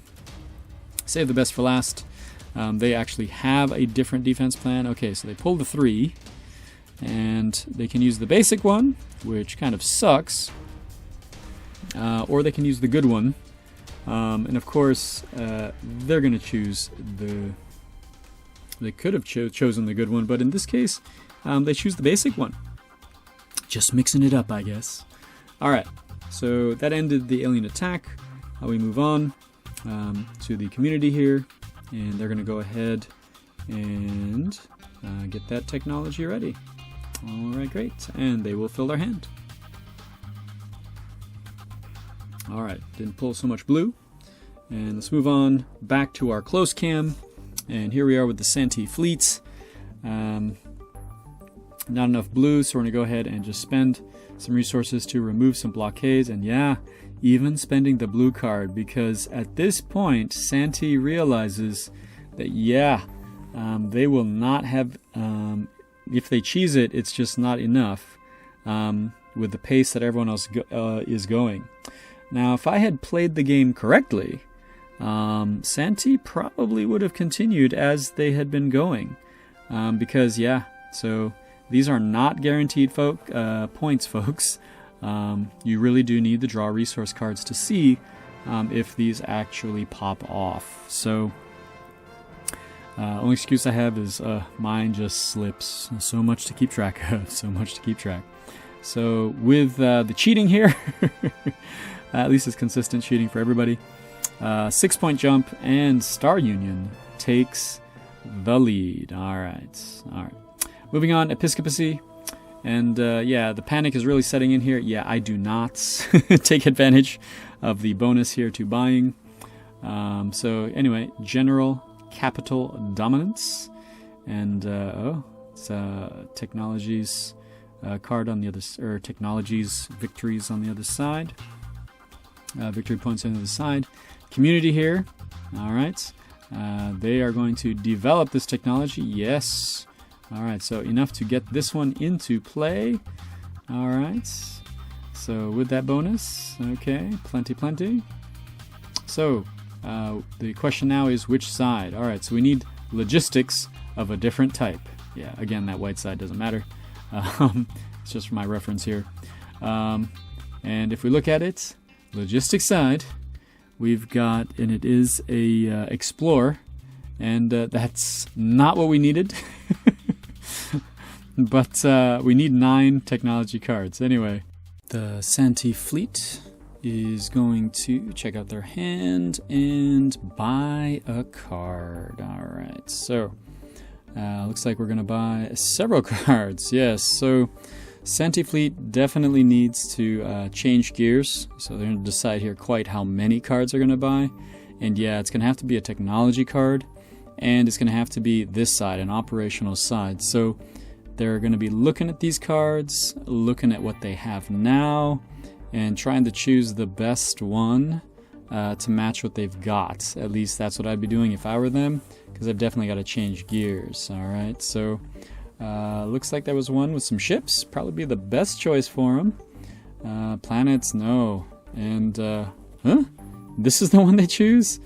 Save the best for last. They actually have a different defense plan. Okay, so they pull the 3, and they can use the basic one, which kind of sucks, or they can use the good one. And of course, they're going to choose the... They could have chosen the good one, but in this case, they choose the basic one. Just mixing it up, I guess. Alright, so that ended the alien attack. We move on to the community here, and they're going to go ahead and get that technology ready. Alright, great. And they will fill their hand. Alright, didn't pull so much blue. And let's move on back to our close cam. And here we are with the Santi Fleet. Not enough blue, so we're going to go ahead and just spend some resources to remove some blockades. And yeah, even spending the blue card, because at this point, Santi realizes that, yeah, they will not have... if they cheese it, it's just not enough with the pace that everyone else is going. Now, if I had played the game correctly, Santi probably would have continued as they had been going. Because, yeah, so these are not guaranteed points, folks. You really do need the draw resource cards to see if these actually pop off. So, only excuse I have is mine just slips. So much to keep track of. So much to keep track. So, with the cheating here... At least it's consistent cheating for everybody. 6-point jump, and Star Union takes the lead. Alright. Moving on, Episcopacy. And yeah, the panic is really setting in here. Yeah, I do not take advantage of the bonus here to buying. So anyway, General Capital Dominance. And, it's Technologies card on the other... Or Technologies Victories on the other side. Victory points on the other side. Community here. Alright. They are going to develop this technology. Yes. Alright, so enough to get this one into play. Alright. So with that bonus, okay, plenty. So, the question now is which side? Alright, so we need logistics of a different type. Yeah, again, that white side doesn't matter. It's just for my reference here. And if we look at it, logistics side, we've got, and it is a Explorer, and that's not what we needed. But we need 9 technology cards. Anyway, the Santi Fleet is going to check out their hand and buy a card. Alright, so looks like we're going to buy several cards. Yes, so Santi Fleet definitely needs to change gears, so they're going to decide here quite how many cards they're going to buy. And yeah, it's going to have to be a technology card, and it's going to have to be this side, an operational side. So they're going to be looking at these cards, looking at what they have now, and trying to choose the best one to match what they've got. At least that's what I'd be doing if I were them, because I've definitely got to change gears. All right, so looks like there was one with some ships. Probably be the best choice for them. Planets, no. And, huh? This is the one they choose?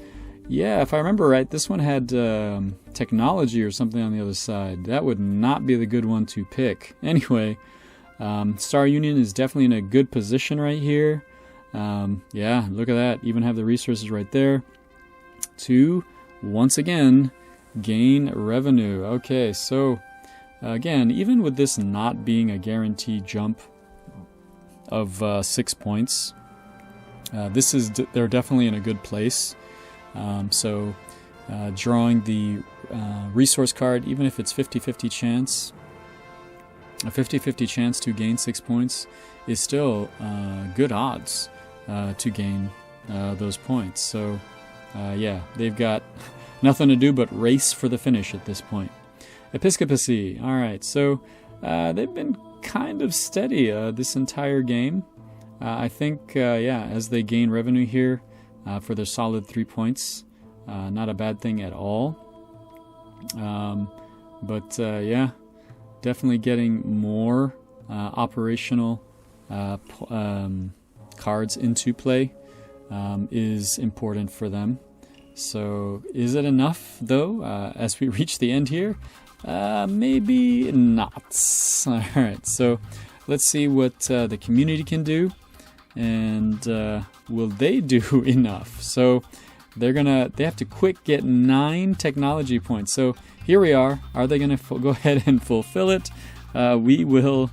Yeah, if I remember right, this one had technology or something on the other side. That would not be the good one to pick. Anyway, Star Union is definitely in a good position right here. Yeah, look at that. Even have the resources right there to, once again, gain revenue. Okay, so, again, even with this not being a guaranteed jump of 6 points, they're definitely in a good place. So drawing the resource card, even if it's 50-50 chance, a 50-50 chance to gain 6 points is still good odds to gain those points. So yeah, they've got nothing to do but race for the finish at this point. Episcopacy. All right, so they've been kind of steady this entire game. I think, yeah, as they gain revenue here for their solid 3 points, not a bad thing at all. But yeah, definitely getting more operational cards into play is important for them. So is it enough, though, as we reach the end here? Maybe not. All right, so let's see what the community can do. And will they do enough? So they have to quick get 9 technology points. So here we are. Are they going to go ahead and fulfill it? We will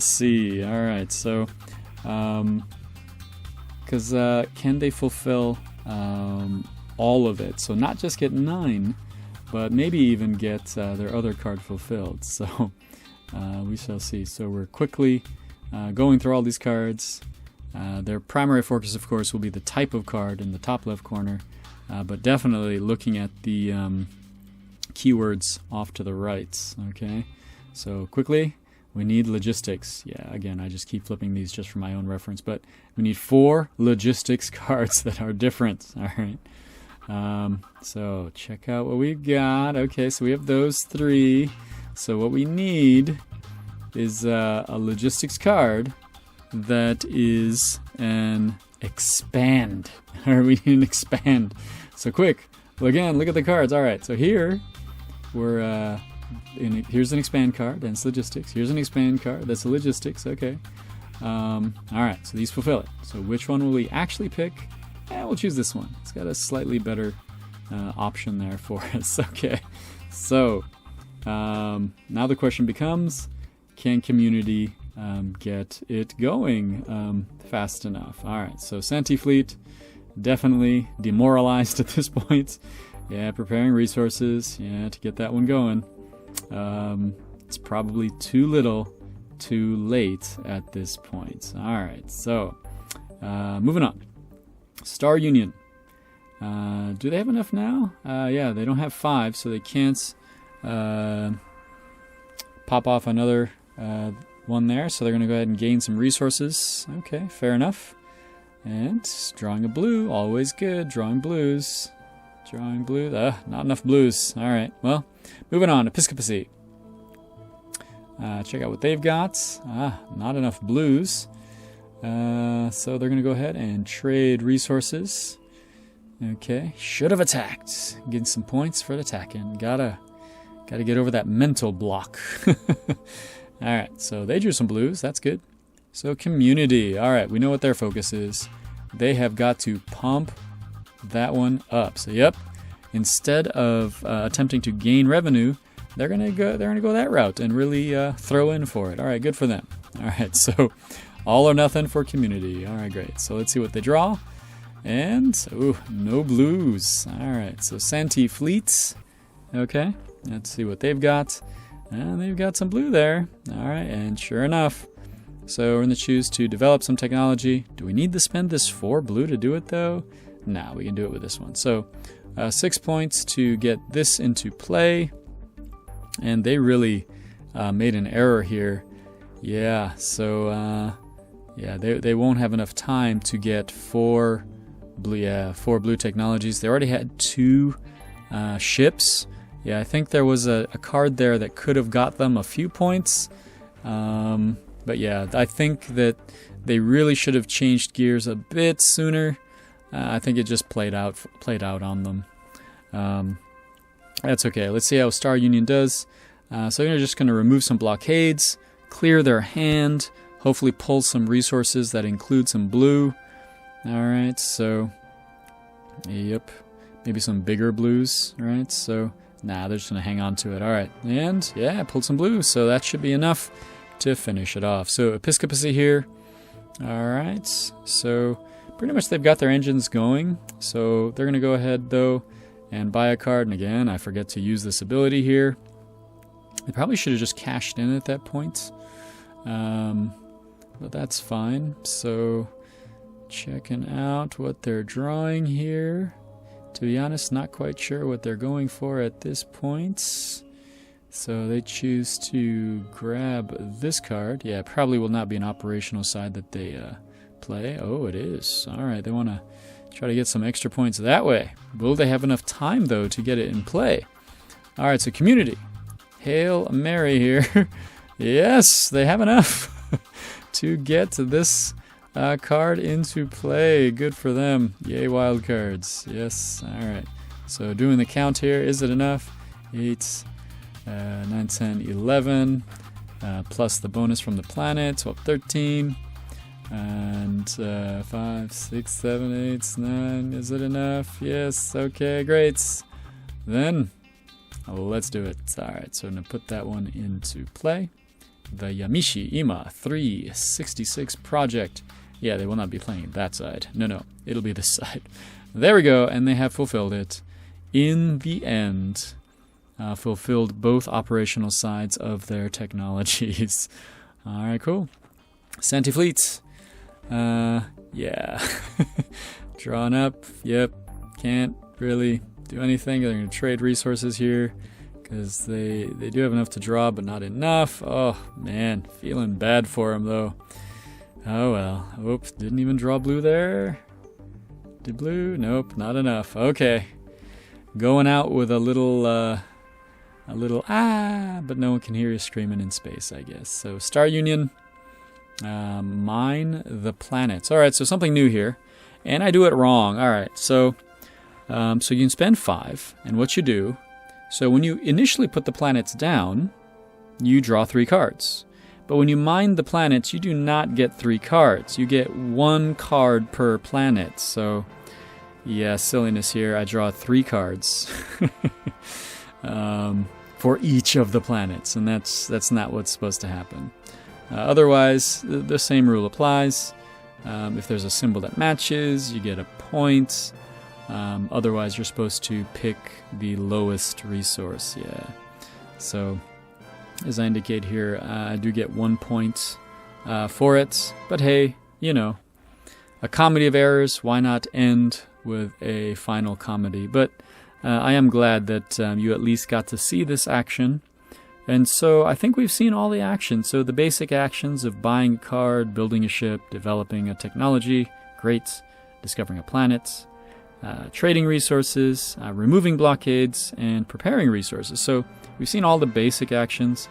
see. All right. So, because can they fulfill all of it? So not just get 9, but maybe even get their other card fulfilled. So we shall see. So we're quickly going through all these cards. Their primary focus, of course, will be the type of card in the top left corner, but definitely looking at the keywords off to the right. Okay, so quickly, we need logistics. Yeah, again, I just keep flipping these just for my own reference, but we need 4 logistics cards that are different. All right, so check out what we've got. Okay, so we have those 3. So what we need is a logistics card that is an expand. Or we need an expand. So quick, well, again, look at the cards. All right, so here we're here's an expand card, and it's logistics. Here's an expand card, that's a logistics. Okay. All right, so these fulfill it. So which one will we actually pick? We'll choose this one. It's got a slightly better option there for us. Okay, so now the question becomes, can community get it going fast enough? All right, so Santi Fleet definitely demoralized at this point. Yeah, preparing resources, yeah, to get that one going. It's probably too little, too late at this point. All right, so moving on. Star Union. Do they have enough now? Yeah, they don't have 5, so they can't pop off another one there, so they're going to go ahead and gain some resources. Okay, fair enough. And drawing a blue, always good. Drawing blues. Drawing blue. Not enough blues. All right, well, moving on. Episcopacy. Check out what they've got. Not enough blues. So they're going to go ahead and trade resources. Okay, should have attacked. Getting some points for attacking. Gotta get over that mental block. All right, so they drew some blues. That's good. So community. All right, we know what their focus is. They have got to pump that one up. So yep, instead of attempting to gain revenue, they're gonna go that route and really throw in for it. All right, good for them. All right, so all or nothing for community. All right, great. So let's see what they draw. And no blues. All right, so Santi Fleet. Okay, let's see what they've got. And they've got some blue there. All right, and sure enough, so we're going to choose to develop some technology. Do we need to spend this 4 blue to do it, though? No, we can do it with this one. So 6 points to get this into play. And they really made an error here. Yeah, so yeah, they won't have enough time to get four blue technologies. They already had 2 ships. Yeah, I think there was a card there that could have got them a few points. But yeah, I think that they really should have changed gears a bit sooner. I think it just played out on them. That's okay. Let's see how Star Union does. So they're just going to remove some blockades, clear their hand, hopefully pull some resources that include some blue. Alright, so, yep, maybe some bigger blues, right? So, nah, they're just going to hang on to it. Alright, and yeah, I pulled some blue, so that should be enough to finish it off. So, Episcopacy here. Alright, so pretty much they've got their engines going. So, they're going to go ahead, though, and buy a card. And again, I forget to use this ability here. They probably should have just cashed in at that point. But that's fine. So, checking out what they're drawing here. To be honest, not quite sure what they're going for at this point. So they choose to grab this card. Yeah, it probably will not be an operational side that they play. Oh, it is. Alright, they want to try to get some extra points that way. Will they have enough time, though, to get it in play? Alright, so community. Hail Mary here. Yes, they have enough to get this card into play. Good for them. Yay, wild cards. Yes, alright. So doing the count here, is it enough? 8, 9, 10, 11, plus the bonus from the planet, 12, 13, and 5, 6, 7, 8, 9. Is it enough? Yes, okay, great. Then, let's do it. Alright, so I'm going to put that one into play. The Yamishi Ima 366 project. Yeah, they will not be playing that side. No, it'll be this side. There we go, and they have fulfilled it. In the end, fulfilled both operational sides of their technologies. Alright, cool. Santi Fleet. Yeah. Drawn up. Yep. Can't really do anything. They're going to trade resources here. Because they do have enough to draw, but not enough. Oh, man. Feeling bad for him, though. Oh, well. Oops, didn't even draw blue there. Did blue? Nope, not enough. Okay. Going out with a little, but no one can hear you screaming in space, I guess. So, Star Union. Mine the planets. Alright, so something new here. And I do it wrong. Alright, so you can spend 5. And what you do... So when you initially put the planets down, you draw 3 cards. But when you mine the planets, you do not get 3 cards. You get 1 card per planet. So, yeah, silliness here. I draw 3 cards for each of the planets, and that's not what's supposed to happen. Otherwise, the same rule applies. If there's a symbol that matches, you get a point. Otherwise, you're supposed to pick the lowest resource. Yeah. So, as I indicate here, I do get 1 point for it. But hey, you know, a comedy of errors. Why not end with a final comedy? But I am glad that you at least got to see this action. And so I think we've seen all the actions. So the basic actions of buying a card, building a ship, developing a technology, great, discovering a planet. Trading resources, removing blockades, and preparing resources. So we've seen all the basic actions,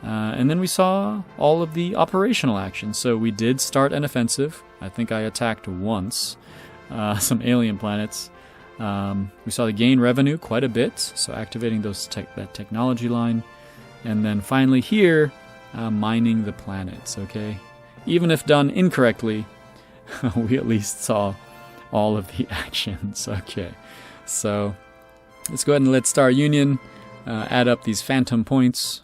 and then we saw all of the operational actions. So we did start an offensive. I think I attacked once some alien planets. We saw the gain revenue quite a bit, so activating that technology line. And then finally here, mining the planets, okay? Even if done incorrectly, we at least saw all of the actions. Okay, so let's go ahead and let Star Union add up these phantom points.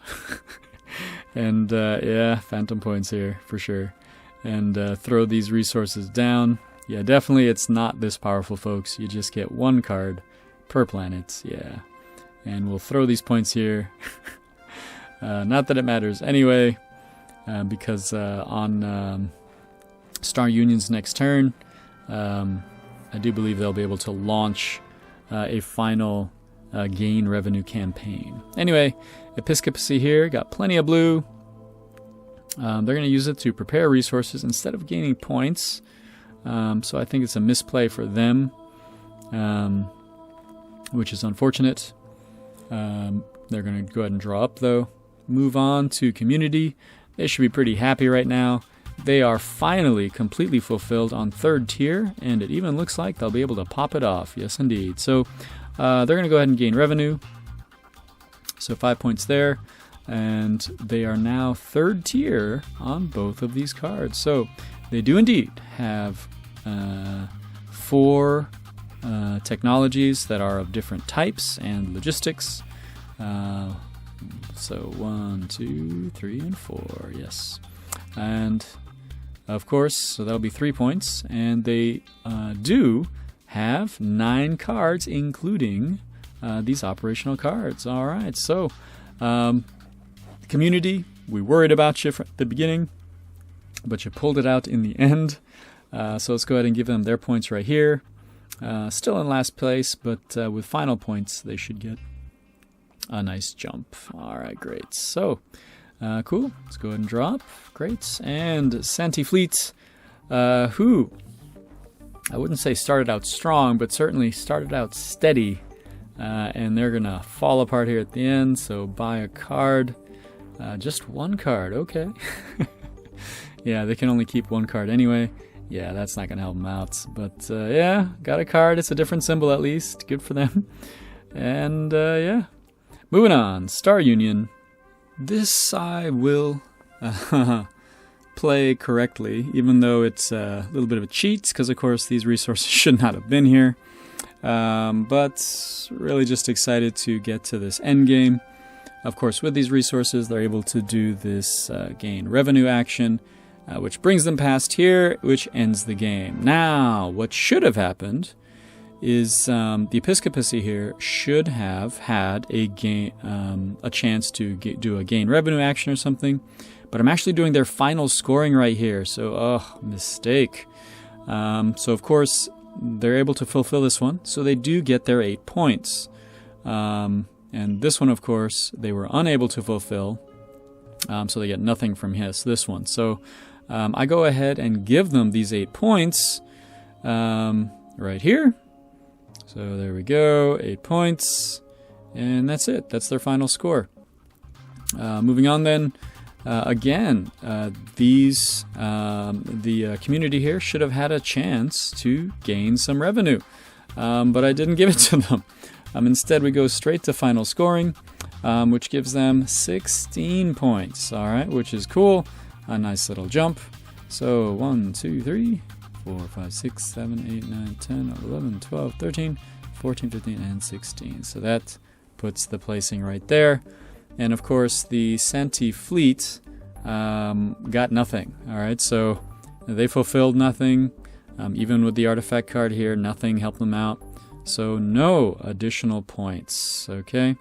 And yeah, phantom points here for sure. And throw these resources down. Yeah, definitely it's not this powerful, folks. You just get 1 card per planet. Yeah, and we'll throw these points here. Not that it matters anyway, because on Star Union's next turn, I do believe they'll be able to launch a final gain revenue campaign. Anyway, Episcopacy here, got plenty of blue. They're going to use it to prepare resources instead of gaining points. So I think it's a misplay for them, which is unfortunate. They're going to go ahead and draw up, though. Move on to community. They should be pretty happy right now. They are finally completely fulfilled on 3rd tier, and it even looks like they'll be able to pop it off. Yes, indeed. So they're going to go ahead and gain revenue. So 5 points there. And they are now 3rd tier on both of these cards. So they do indeed have 4 technologies that are of different types and logistics. So 1, 2, 3, and 4. Yes. And of course, so that'll be 3 points. And they do have 9 cards, including these operational cards. All right. So community, we worried about you from the beginning, but you pulled it out in the end. So let's go ahead and give them their points right here. Still in last place, but with final points, they should get a nice jump. All right, great. So, cool. Let's go ahead and drop. Great. And Santi Fleet, who I wouldn't say started out strong, but certainly started out steady. And they're going to fall apart here at the end. So buy a card. Just 1 card. Okay. Yeah, they can only keep 1 card anyway. Yeah, that's not going to help them out. But yeah, got a card. It's a different symbol at least. Good for them. And yeah. Moving on. Star Union. This I will play correctly, even though it's a little bit of a cheat, because of course these resources should not have been here. But really just excited to get to this end game. Of course, with these resources, they're able to do this gain revenue action, which brings them past here, which ends the game. Now, what should have happened is the Episcopacy here should have had a chance to do a gain revenue action or something, but I'm actually doing their final scoring right here. So, mistake. So, of course, they're able to fulfill this one, so they do get their 8 points. And this one, of course, they were unable to fulfill, so they get nothing from this one. So I go ahead and give them these 8 points right here. So there we go, 8 points, and that's it. That's their final score. Moving on then, again, the community here should have had a chance to gain some revenue, but I didn't give it to them. Instead, we go straight to final scoring, which gives them 16 points, all right, which is cool. A nice little jump. So 1, 2, 3, 4, 5, 6, 7, 8, 9, 10, 11, 12, 13, 14, 15, and 16. So that puts the placing right there. And of course, the Santi Fleet got nothing, all right, so they fulfilled nothing. Even with the artifact card here, nothing helped them out. So no additional points, okay?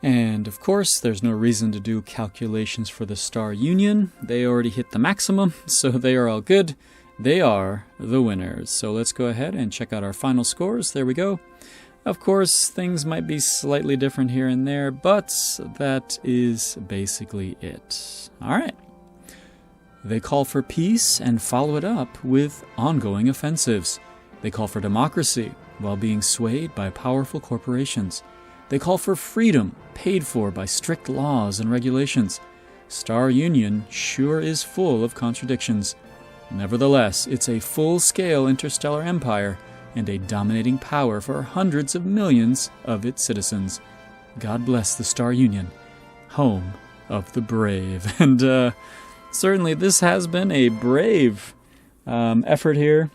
And of course, there's no reason to do calculations for the Star Union. They already hit the maximum, so they are all good. They are the winners. So let's go ahead and check out our final scores. There we go. Of course, things might be slightly different here and there, but that is basically it. All right. They call for peace and follow it up with ongoing offensives. They call for democracy while being swayed by powerful corporations. They call for freedom paid for by strict laws and regulations. Star Union sure is full of contradictions. Nevertheless, it's a full-scale interstellar empire and a dominating power for hundreds of millions of its citizens. God bless the Star Union, home of the brave. And certainly this has been a brave effort here,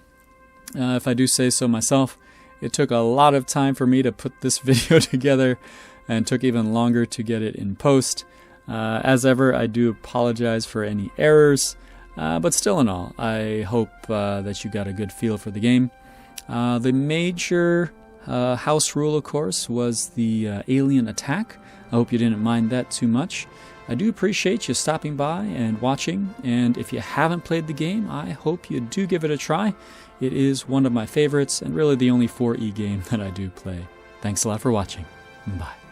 if I do say so myself. It took a lot of time for me to put this video together and took even longer to get it in post. As ever, I do apologize for any errors, but still in all, I hope that you got a good feel for the game. The major house rule, of course, was the alien attack. I hope you didn't mind that too much. I do appreciate you stopping by and watching, and if you haven't played the game, I hope you do give it a try. It is one of my favorites, and really the only 4E game that I do play. Thanks a lot for watching. Bye.